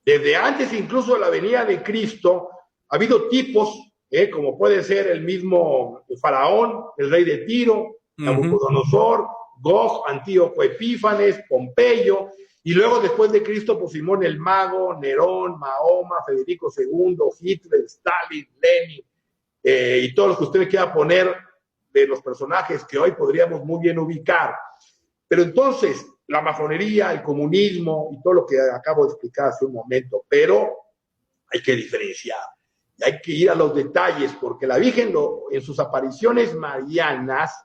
Speaker 2: desde antes incluso de la venida de Cristo. Ha habido tipos, como puede ser el mismo Faraón, el rey de Tiro, Nabucodonosor, Gog, Antíoco Epífanes, Pompeyo, y luego después de Cristo, pues Simón el Mago, Nerón, Mahoma, Federico II, Hitler, Stalin, Lenin, y todos los que usted quiera poner de los personajes que hoy podríamos muy bien ubicar. Pero entonces, la masonería, el comunismo y todo lo que acabo de explicar hace un momento, pero hay que diferenciar, y hay que ir a los detalles, porque la Virgen en sus apariciones marianas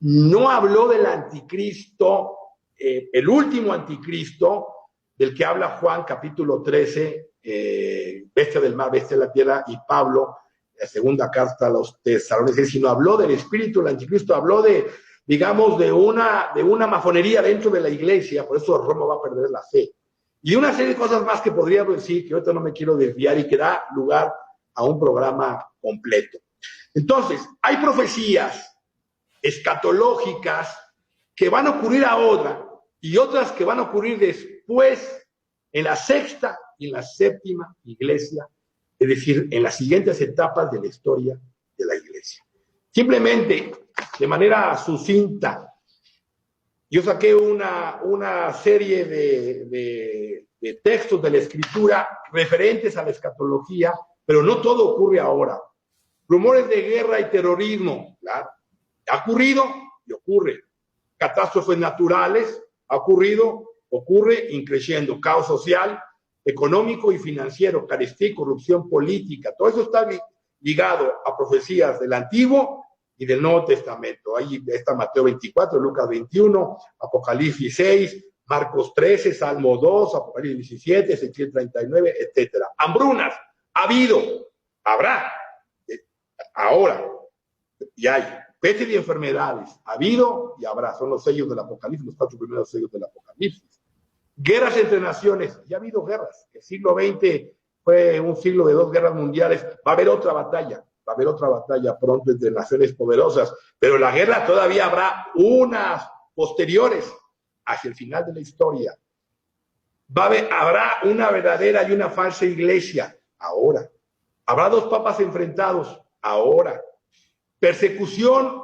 Speaker 2: no habló del anticristo, el último anticristo, del que habla Juan capítulo 13, bestia del mar, bestia de la tierra, y Pablo, la segunda carta a los Tesalonicenses, sino habló del espíritu del anticristo, habló de, digamos, de una masonería dentro de la iglesia, por eso Roma va a perder la fe. Y una serie de cosas más que podríamos decir, que ahorita no me quiero desviar y que da lugar a un programa completo. Entonces, hay profecías escatológicas que van a ocurrir ahora y otras que van a ocurrir después en la sexta y en la séptima iglesia, es decir, en las siguientes etapas de la historia de la iglesia. Simplemente, de manera sucinta, yo saqué una serie de textos de la Escritura referentes a la escatología, pero no todo ocurre ahora. Rumores de guerra y terrorismo, claro, ha ocurrido y ocurre. Catástrofes naturales, ha ocurrido, ocurre, increciendo. Caos social, económico y financiero, carestía y corrupción política. Todo eso está ligado a profecías del Antiguo y del Nuevo Testamento. Ahí está Mateo 24, Lucas 21, Apocalipsis 6, Marcos 13, Salmo 2, Apocalipsis 17, Ezequiel 39, etc. Hambrunas, ha habido, habrá, ahora, y hay. Peste y enfermedades, ha habido y habrá, son los sellos del Apocalipsis, los 4 primeros sellos del Apocalipsis. Guerras entre naciones, ya ha habido guerras. El siglo XX fue un siglo de 2 guerras mundiales. Va a haber otra batalla pronto entre naciones poderosas, pero la guerra todavía habrá unas posteriores hacia el final de la historia. Habrá una verdadera y una falsa iglesia, ahora. Habrá 2 papas enfrentados, ahora. Persecución,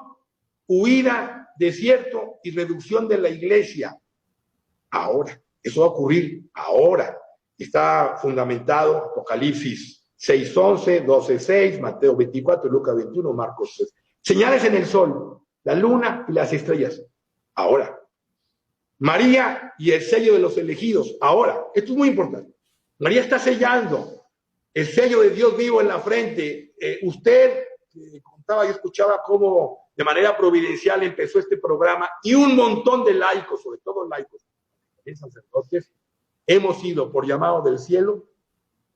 Speaker 2: huida, desierto y reducción de la iglesia. Ahora, eso va a ocurrir ahora. Está fundamentado Apocalipsis 6:11, 12:6, Mateo 24, Lucas 21, Marcos 6. Señales en el sol, la luna y las estrellas. Ahora. María y el sello de los elegidos. Ahora. Esto es muy importante. María está sellando el sello de Dios vivo en la frente. Usted contaba, yo escuchaba cómo de manera providencial empezó este programa, y un montón de laicos, sobre todo laicos, sacerdotes, hemos ido por llamado del cielo,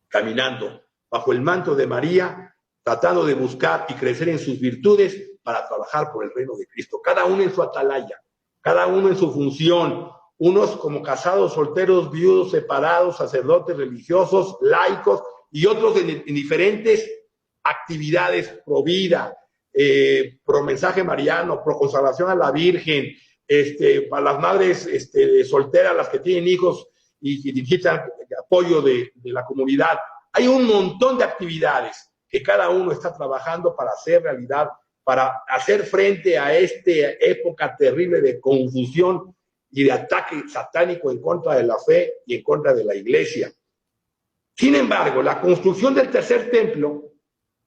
Speaker 2: caminando bajo el manto de María, tratando de buscar y crecer en sus virtudes para trabajar por el reino de Cristo. Cada uno en su atalaya, cada uno en su función, unos como casados, solteros, viudos, separados, sacerdotes, religiosos, laicos, y otros en diferentes actividades pro vida, pro mensaje mariano, pro consagración a la Virgen, para las madres solteras, las que tienen hijos y necesitan apoyo de la comunidad. Hay un montón de actividades que cada uno está trabajando para hacer realidad, para hacer frente a esta época terrible de confusión y de ataque satánico en contra de la fe y en contra de la iglesia. Sin embargo, la construcción del tercer templo,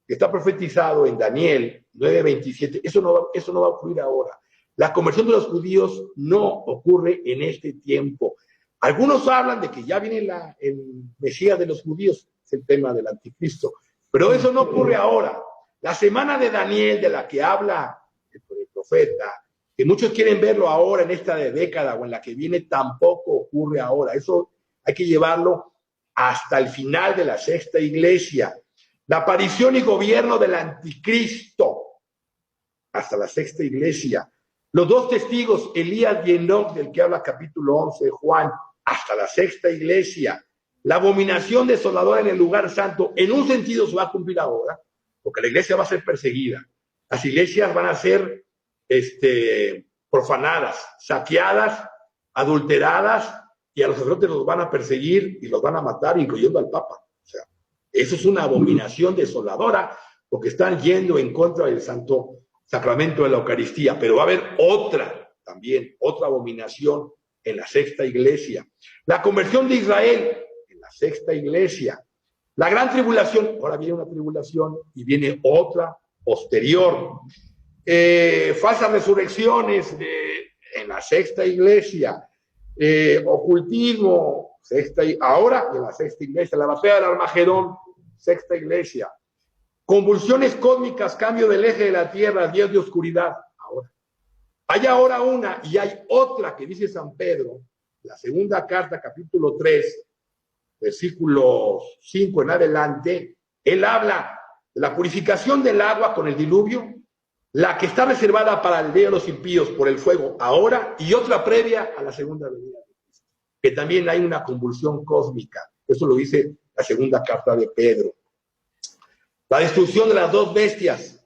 Speaker 2: que está profetizado en Daniel 9:27, eso no va a ocurrir ahora. La conversión de los judíos no ocurre en este tiempo. Algunos hablan de que ya viene el Mesías de los judíos, es el tema del anticristo, pero eso no ocurre ahora. La semana de Daniel, de la que habla el profeta, que muchos quieren verlo ahora en esta década o en la que viene, tampoco ocurre ahora. Eso hay que llevarlo hasta el final de la sexta iglesia. La aparición y gobierno del anticristo, hasta la sexta iglesia. Los dos testigos, Elías y Enoc, del que habla capítulo 11 de Juan, hasta la sexta iglesia. La abominación desoladora en el lugar santo, en un sentido se va a cumplir ahora, porque la iglesia va a ser perseguida. Las iglesias van a ser profanadas, saqueadas, adulteradas, y a los sacerdotes los van a perseguir y los van a matar, incluyendo al Papa. O sea, eso es una abominación desoladora, porque están yendo en contra del santo sacramento de la Eucaristía. Pero va a haber otra abominación en la sexta iglesia. La conversión de Israel en la sexta iglesia. La gran tribulación, ahora viene una tribulación y viene otra posterior. Falsas resurrecciones en la sexta iglesia. Ocultismo, ahora en la sexta iglesia. La batalla del Armagedón, sexta iglesia. Convulsiones cósmicas, cambio del eje de la Tierra, días de oscuridad, ahora. Hay ahora una y hay otra que dice San Pedro, la segunda carta, capítulo 3, versículo 5 en adelante. Él habla de la purificación del agua con el diluvio, la que está reservada para el día de los impíos por el fuego ahora, y otra previa a la segunda venida de Cristo, que también hay una convulsión cósmica. Eso lo dice la segunda carta de Pedro. La destrucción de las dos bestias,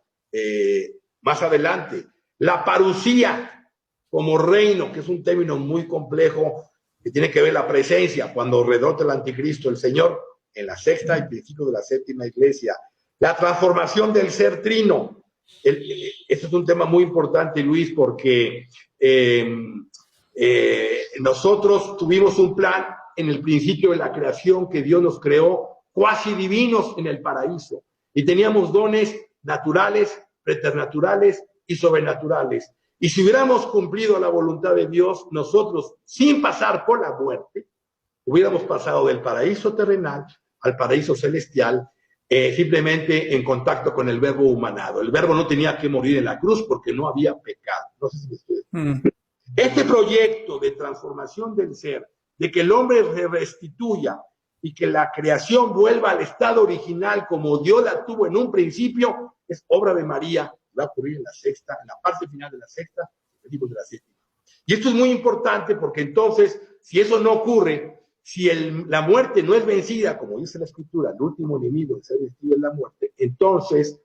Speaker 2: más adelante. La parusía como reino, que es un término muy complejo, que tiene que ver la presencia, cuando redota el anticristo, el Señor, en la sexta y principio de la séptima iglesia. La transformación del ser trino. Este es un tema muy importante, Luis, porque nosotros tuvimos un plan en el principio de la creación, que Dios nos creó cuasi divinos en el paraíso. Y teníamos dones naturales, preternaturales y sobrenaturales. Y si hubiéramos cumplido la voluntad de Dios, nosotros, sin pasar por la muerte, hubiéramos pasado del paraíso terrenal al paraíso celestial, simplemente en contacto con el verbo humanado. El verbo no tenía que morir en la cruz porque no había pecado. No sé si me estoy explicando. Este proyecto de transformación del ser, de que el hombre se restituya y que la creación vuelva al estado original como Dios la tuvo en un principio, es obra de María. Va a ocurrir en la sexta, en la parte final de la sexta, de la séptima. Y esto es muy importante porque entonces, si eso no ocurre, si la muerte no es vencida, como dice la Escritura, el último enemigo de ser vencido es la muerte, entonces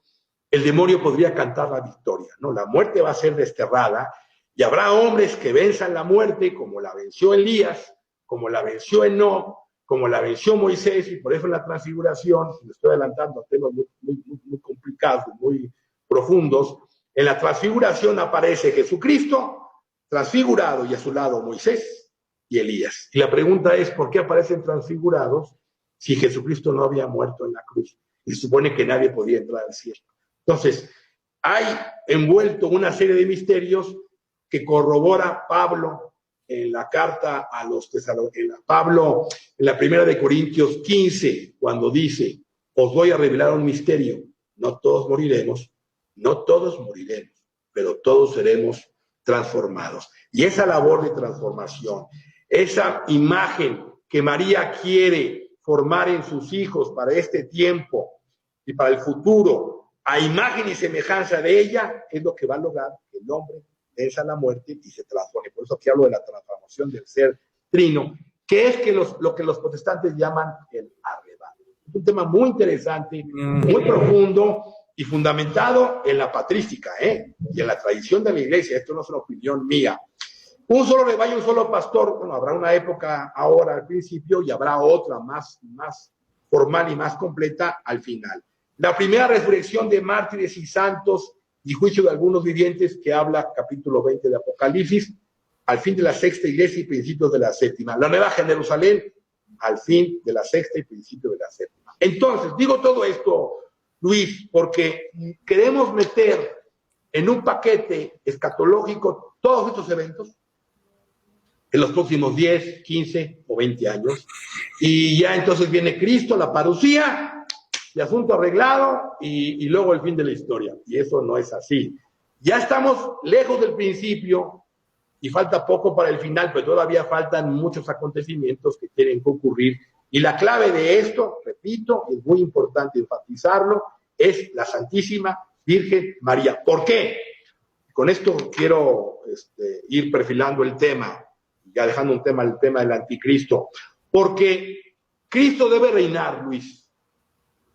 Speaker 2: el demonio podría cantar la victoria, ¿no? La muerte va a ser desterrada y habrá hombres que venzan la muerte, como la venció Elías, como la venció Enoc, como la venció Moisés, y por eso en la transfiguración, me estoy adelantando a temas muy complicados, muy profundos, en la transfiguración aparece Jesucristo transfigurado y a su lado Moisés y Elías. Y la pregunta es, ¿por qué aparecen transfigurados si Jesucristo no había muerto en la cruz? Y se supone que nadie podía entrar al cielo. Entonces, hay envuelto una serie de misterios que corrobora Pablo en la carta a los Tesalonicenses. Pablo, en la primera de Corintios 15, cuando dice, os voy a revelar un misterio, no todos moriremos, pero todos seremos transformados. Y esa labor de transformación, esa imagen que María quiere formar en sus hijos para este tiempo y para el futuro, a imagen y semejanza de ella, es lo que va a lograr que el hombre venza la muerte y se transforme. Por eso aquí hablo de la transformación del ser trino, que es lo que los protestantes llaman el arrebato. un tema muy interesante, muy profundo y fundamentado en la patrística, y en la tradición de la iglesia. Esto no es una opinión mía. Un solo rebaño, un solo pastor. Bueno, habrá una época ahora al principio y habrá otra más formal y más completa al final. La primera resurrección de mártires y santos y juicio de algunos vivientes, que habla capítulo 20 de Apocalipsis, al fin de la sexta iglesia y principios de la séptima. La nueva Jerusalén, al fin de la sexta y principio de la séptima. Entonces, digo todo esto, Luis, porque queremos meter en un paquete escatológico todos estos eventos en los próximos 10, 15 o 20 años. Y ya entonces viene Cristo, la parucía, de asunto arreglado y luego el fin de la historia. Y eso no es así. Ya estamos lejos del principio y falta poco para el final, pero todavía faltan muchos acontecimientos que tienen que ocurrir. Y la clave de esto, repito, es muy importante enfatizarlo, es la Santísima Virgen María. ¿Por qué? Con esto quiero ir perfilando el tema, ya dejando el tema del anticristo. Porque Cristo debe reinar, Luis.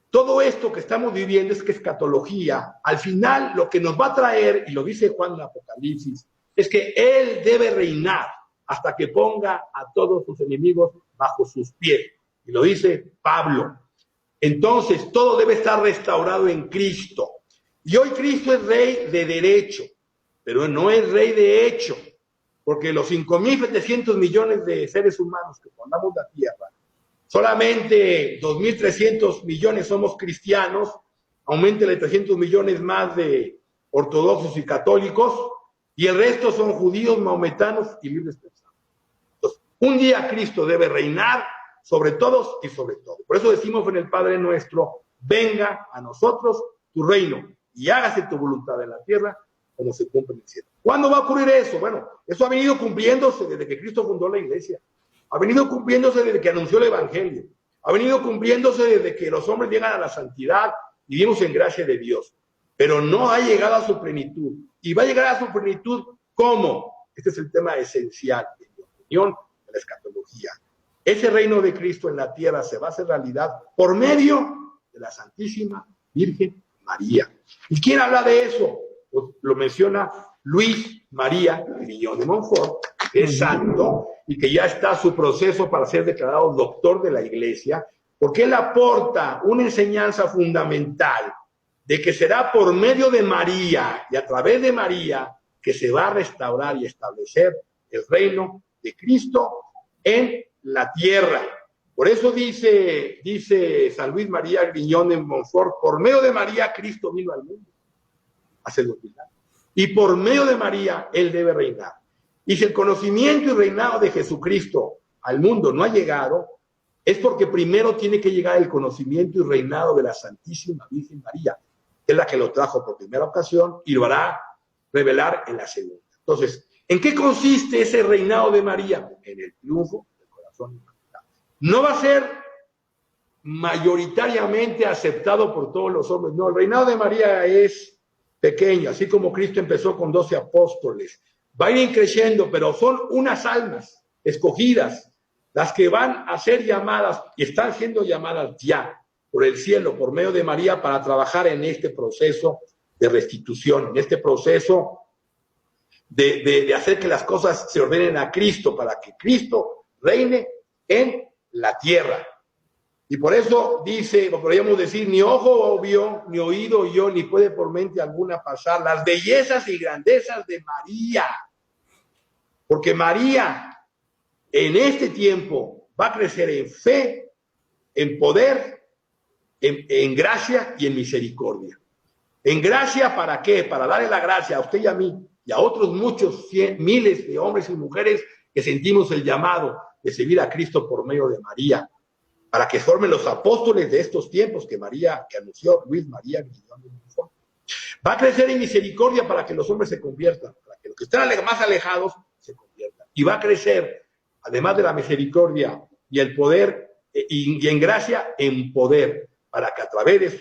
Speaker 2: Todo esto que estamos viviendo es que escatología. Al final, lo que nos va a traer, y lo dice Juan en Apocalipsis, es que Él debe reinar hasta que ponga a todos sus enemigos bajo sus pies. Y lo dice Pablo. Entonces, todo debe estar restaurado en Cristo. Y hoy Cristo es rey de derecho, pero no es rey de hecho, porque los 5.700 millones de seres humanos que formamos la tierra, solamente 2.300 millones somos cristianos, auméntele 300 millones más de ortodoxos y católicos, y el resto son judíos, maometanos y libres pensadores. Entonces, un día Cristo debe reinar sobre todos y sobre todo. Por eso decimos en el Padre Nuestro, venga a nosotros tu reino y hágase tu voluntad en la tierra como se cumple en el cielo. ¿Cuándo va a ocurrir eso? Bueno, eso ha venido cumpliéndose desde que Cristo fundó la iglesia. Ha venido cumpliéndose desde que anunció el Evangelio. Ha venido cumpliéndose desde que los hombres llegan a la santidad y vivimos en gracia de Dios. Pero no ha llegado a su plenitud. Y va a llegar a su plenitud, ¿cómo? Este es el tema esencial, en mi opinión, de la escatología. Ese reino de Cristo en la tierra se va a hacer realidad por medio de la Santísima Virgen María. ¿Y quién habla de eso? Pues lo menciona Luis María Griñón de Montfort, que es santo y que ya está su proceso para ser declarado doctor de la Iglesia, porque él aporta una enseñanza fundamental de que será por medio de María y a través de María que se va a restaurar y establecer el reino de Cristo en la tierra. Por eso dice San Luis María Griñón de Montfort, por medio de María Cristo vino al mundo hace 2000 años. Y por medio de María Él debe reinar. Y si el conocimiento y reinado de Jesucristo al mundo no ha llegado, es porque primero tiene que llegar el conocimiento y reinado de la Santísima Virgen María, que es la que lo trajo por primera ocasión y lo hará revelar en la segunda. Entonces, ¿en qué consiste ese reinado de María? En el triunfo del corazón inmaculado. No va a ser mayoritariamente aceptado por todos los hombres. No, el reinado de María es pequeño, así como Cristo empezó con 12 apóstoles. Va a ir creciendo, pero son unas almas escogidas, las que van a ser llamadas y están siendo llamadas ya por el cielo, por medio de María, para trabajar en este proceso de restitución, en este proceso de hacer que las cosas se ordenen a Cristo, para que Cristo reine en la tierra. Y por eso dice, podríamos decir, ni ojo vio, ni oído oyó, ni puede por mente alguna pasar las bellezas y grandezas de María. Porque María en este tiempo va a crecer en fe, en poder, en gracia y en misericordia. En gracia, ¿para qué? Para darle la gracia a usted y a mí y a otros muchos miles de hombres y mujeres que sentimos el llamado de servir a Cristo por medio de María, para que formen los apóstoles de estos tiempos que anunció Luis María Griñón de Montfort. Va a crecer en misericordia para que los hombres se conviertan, para que los que están más alejados se conviertan. Y va a crecer, además de la misericordia y el poder, y en gracia, en poder, para que a través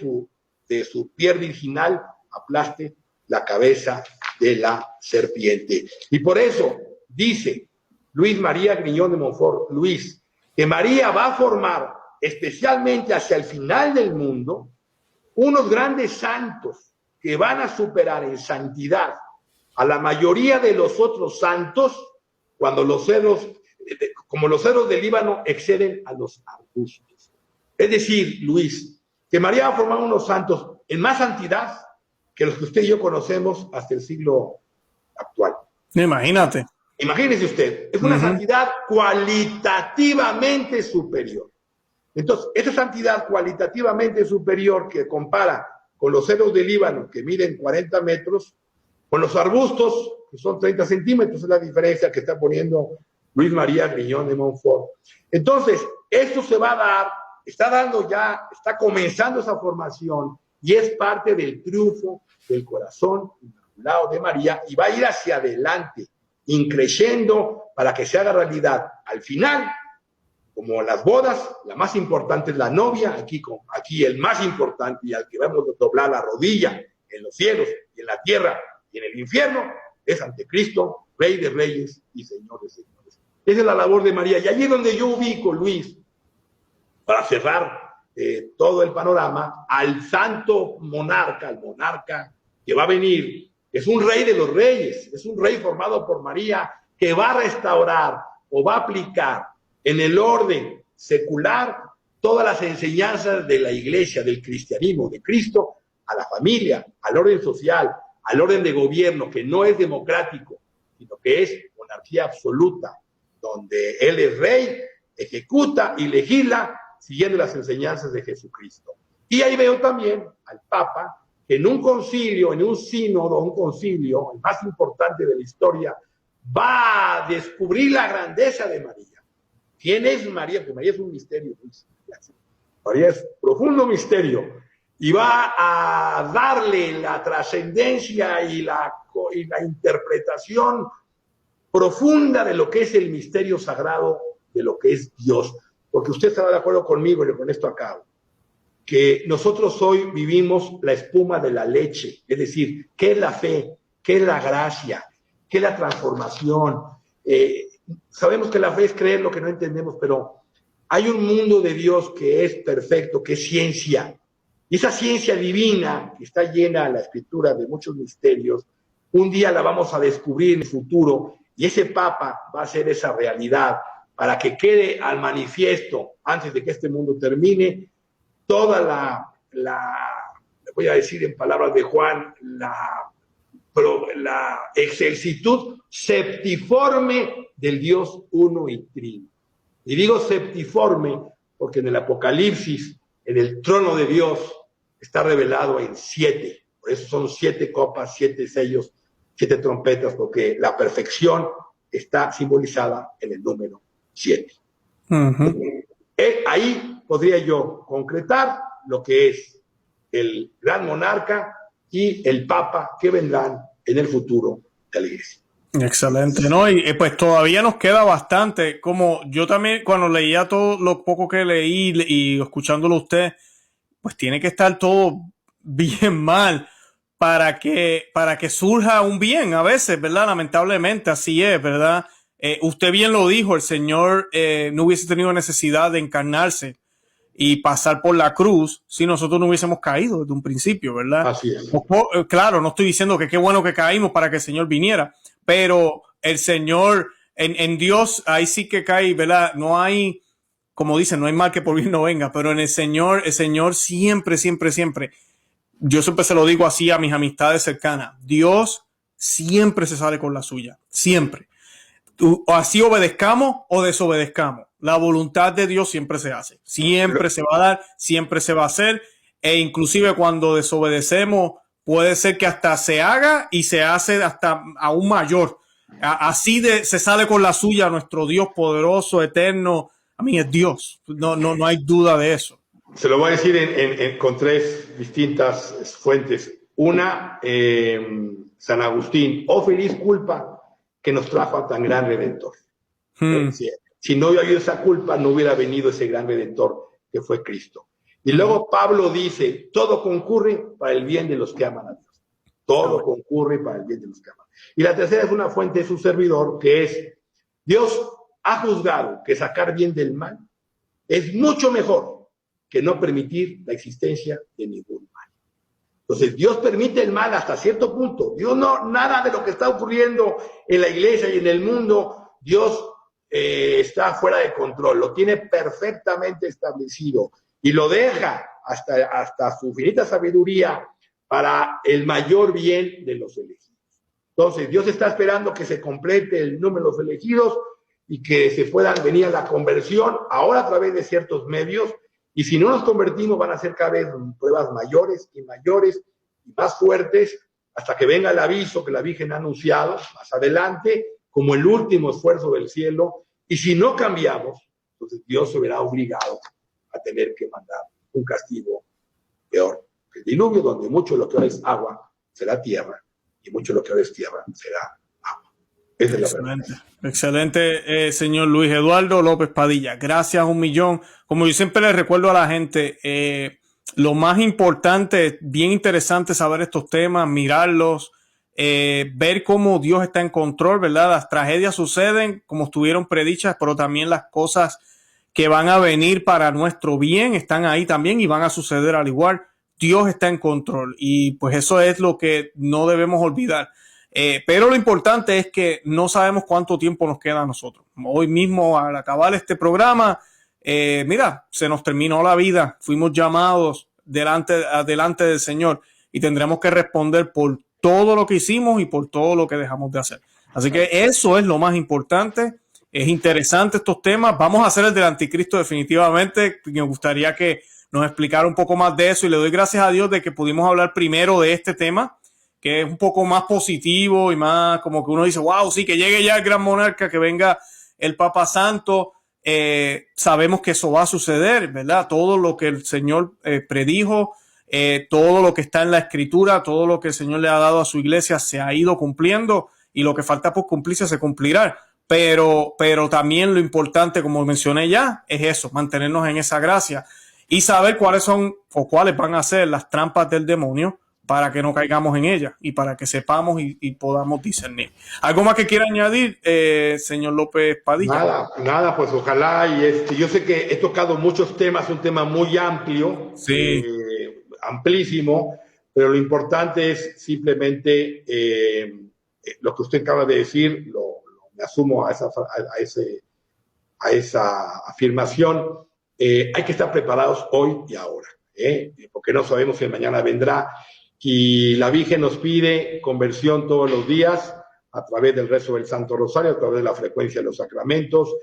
Speaker 2: de su piel virginal aplaste la cabeza de la serpiente. Y por eso dice Luis María Griñón de Montfort, Luis, que María va a formar especialmente hacia el final del mundo, unos grandes santos que van a superar en santidad a la mayoría de los otros santos cuando los cedros, como los cedros del Líbano exceden a los arbustos. Es decir, Luis, que María va a formar unos santos en más santidad que los que usted y yo conocemos hasta el siglo actual.
Speaker 1: Imagínate.
Speaker 2: Imagínese usted, es una santidad cualitativamente superior. Entonces, esa santidad cualitativamente superior que compara con los cedros del Líbano, que miden 40 metros, con los arbustos, que son 30 centímetros, es la diferencia que está poniendo Luis María Griñón de Montfort. Entonces, esto se va a dar, está comenzando esa formación y es parte del triunfo del corazón inmaculado de María y va a ir hacia adelante, increciendo para que se haga realidad. Al final, como las bodas, la más importante es la novia, aquí el más importante y al que vamos a doblar la rodilla en los cielos y en la tierra y en el infierno, es ante Cristo, Rey de Reyes y Señor de Señores. Esa es la labor de María. Y allí es donde yo ubico, Luis, para cerrar todo el panorama, al santo monarca, al monarca que va a venir. Es un rey de los reyes, es un rey formado por María que va a restaurar o va a aplicar en el orden secular todas las enseñanzas de la iglesia, del cristianismo, de Cristo, a la familia, al orden social, al orden de gobierno, que no es democrático, sino que es monarquía absoluta, donde Él es rey, ejecuta y legisla siguiendo las enseñanzas de Jesucristo. Y ahí veo también al Papa, que en un concilio, en un sínodo, un concilio, el más importante de la historia, va a descubrir la grandeza de María. ¿Quién es María? Porque María es un misterio. María es profundo misterio. Y va a darle la trascendencia y la interpretación profunda de lo que es el misterio sagrado, de lo que es Dios. Porque usted estará de acuerdo conmigo, y con esto acabo, que nosotros hoy vivimos la espuma de la leche. Es decir, ¿qué es la fe? ¿Qué es la gracia? ¿Qué es la transformación? Sabemos que la fe es creer lo que no entendemos, pero hay un mundo de Dios que es perfecto, que es ciencia. Y esa ciencia divina, que está llena la Escritura de muchos misterios, un día la vamos a descubrir en el futuro y ese Papa va a hacer esa realidad para que quede al manifiesto, antes de que este mundo termine, toda la voy a decir en palabras de Juan, la excelsitud septiforme del Dios uno y trino. Y digo septiforme porque en el Apocalipsis, en el trono de Dios, está revelado en 7. Por eso son 7 copas, 7 sellos, 7 trompetas, porque la perfección está simbolizada en el número 7. Ahí podría yo concretar lo que es el gran monarca y el Papa que vendrán en el futuro de la Iglesia.
Speaker 1: Excelente, ¿no? Y pues todavía nos queda bastante. Como yo también, cuando leía todo lo poco que leí y escuchándolo a usted, pues tiene que estar todo bien mal para que surja un bien a veces, ¿verdad? Lamentablemente así es, ¿verdad? Usted bien lo dijo, el Señor no hubiese tenido necesidad de encarnarse y pasar por la cruz si nosotros no hubiésemos caído desde un principio, ¿verdad?
Speaker 2: Así es.
Speaker 1: Claro, no estoy diciendo que qué bueno que caímos para que el Señor viniera, pero el Señor, en Dios, ahí sí que cae, ¿verdad? No hay, como dicen, no hay mal que por bien no venga, pero en el Señor siempre, siempre, siempre, yo siempre se lo digo así a mis amistades cercanas, Dios siempre se sale con la suya, siempre. O así obedezcamos o desobedezcamos. La voluntad de Dios siempre se hace, siempre se va a dar, siempre se va a hacer, e inclusive cuando desobedecemos puede ser que hasta se haga y se hace hasta aún mayor. Así se sale con la suya nuestro Dios poderoso, eterno. A mí es Dios, no hay duda de eso.
Speaker 2: Se lo voy a decir con 3 distintas fuentes. Una, San Agustín, oh feliz culpa que nos trajo a tan gran Redentor. Si no hubiera habido esa culpa, no hubiera venido ese gran Redentor que fue Cristo. Y luego Pablo dice, todo concurre para el bien de los que aman a Dios. Todo concurre para el bien de los que aman. Y la tercera es una fuente de su servidor, que es, Dios ha juzgado que sacar bien del mal es mucho mejor que no permitir la existencia de ningún mal. Entonces, Dios permite el mal hasta cierto punto. Dios no, nada de lo que está ocurriendo en la iglesia y en el mundo, Dios está fuera de control, lo tiene perfectamente establecido y lo deja hasta su infinita sabiduría para el mayor bien de los elegidos. Entonces, Dios está esperando que se complete el número de los elegidos y que se puedan venir a la conversión, ahora a través de ciertos medios, y si no nos convertimos van a ser cada vez pruebas mayores y más fuertes, hasta que venga el aviso que la Virgen ha anunciado más adelante, como el último esfuerzo del cielo, y si no cambiamos, entonces Dios se verá obligado a tener que mandar un castigo peor que el diluvio, donde mucho de lo que ahora es agua será tierra, y mucho de lo que ahora es tierra será agua. Esa es la
Speaker 1: excelente, excelente, señor Luis Eduardo López Padilla. Gracias un millón. Como yo siempre les recuerdo a la gente, lo más importante, bien interesante saber estos temas, mirarlos, ver cómo Dios está en control, ¿verdad? Las tragedias suceden como estuvieron predichas, pero también las cosas que van a venir para nuestro bien están ahí también y van a suceder al igual. Dios está en control y pues eso es lo que no debemos olvidar. Pero lo importante es que no sabemos cuánto tiempo nos queda a nosotros. Hoy mismo, al acabar este programa, mira, se nos terminó la vida. Fuimos llamados delante del Señor y tendremos que responder por todo lo que hicimos y por todo lo que dejamos de hacer. Así que eso es lo más importante. Es interesante estos temas. Vamos a hacer el del anticristo definitivamente. Me gustaría que nos explicara un poco más de eso y le doy gracias a Dios de que pudimos hablar primero de este tema, que es un poco más positivo y más como que uno dice, wow, sí, que llegue ya el gran monarca, que venga el Papa Santo. Sabemos que eso va a suceder, ¿verdad? Todo lo que el Señor predijo, todo lo que está en la Escritura, todo lo que el Señor le ha dado a su iglesia se ha ido cumpliendo y lo que falta por cumplirse se cumplirá. Pero también lo importante, como mencioné ya, es eso, mantenernos en esa gracia y saber cuáles son o cuáles van a ser las trampas del demonio para que no caigamos en ellas y para que sepamos y podamos discernir. ¿Algo más que quiera añadir, señor López Padilla?
Speaker 2: Nada, pues ojalá, y yo sé que he tocado muchos temas, un tema muy amplio,
Speaker 1: sí,
Speaker 2: amplísimo, pero lo importante es simplemente lo que usted acaba de decir, me asumo a esa afirmación. Hay que estar preparados hoy y ahora, porque no sabemos si mañana vendrá. Y la Virgen nos pide conversión todos los días a través del rezo del Santo Rosario, a través de la frecuencia de los sacramentos,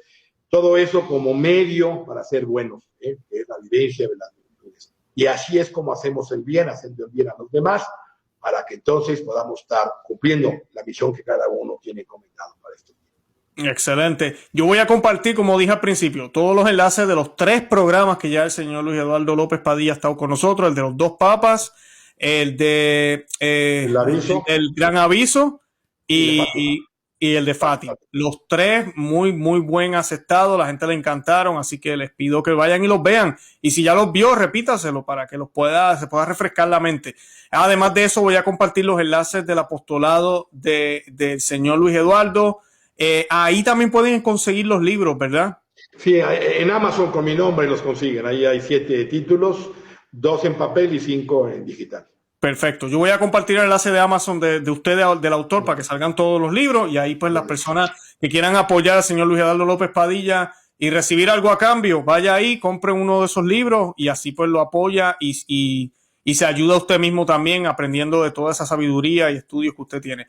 Speaker 2: todo eso como medio para ser buenos, que es la vivencia de las virtudes. Y así es como hacemos el bien, haciendo el bien a los demás, para que entonces podamos estar cumpliendo la misión que cada uno tiene encomendado para este día.
Speaker 1: Excelente. Yo voy a compartir, como dije al principio, todos los enlaces de los 3 programas que ya el señor Luis Eduardo López Padilla ha estado con nosotros, el de los 2 papas, el de el Gran Aviso y el de Fátima. Los 3 muy, muy buen aceptados, la gente le encantaron, así que les pido que vayan y los vean. Y si ya los vio, repítaselo para que se pueda refrescar la mente. Además de eso, voy a compartir los enlaces del apostolado del señor Luis Eduardo. Ahí también pueden conseguir los libros, ¿verdad?
Speaker 2: Sí, en Amazon con mi nombre los consiguen. Ahí hay 7 títulos, 2 en papel y 5 en digital.
Speaker 1: Perfecto. Yo voy a compartir el enlace de Amazon de usted, del autor, para que salgan todos los libros y ahí pues las personas que quieran apoyar al señor Luis Eduardo López Padilla y recibir algo a cambio, vaya ahí, compre uno de esos libros y así pues lo apoya y se ayuda a usted mismo también aprendiendo de toda esa sabiduría y estudios que usted tiene.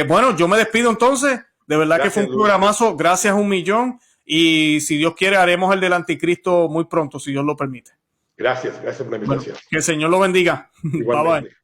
Speaker 1: Bueno, yo me despido entonces. De verdad gracias, que fue un programazo. Gracias un millón. Y si Dios quiere, haremos el del anticristo muy pronto, si Dios lo permite.
Speaker 2: Gracias por la invitación.
Speaker 1: Bueno, que el Señor lo bendiga. Bye bye.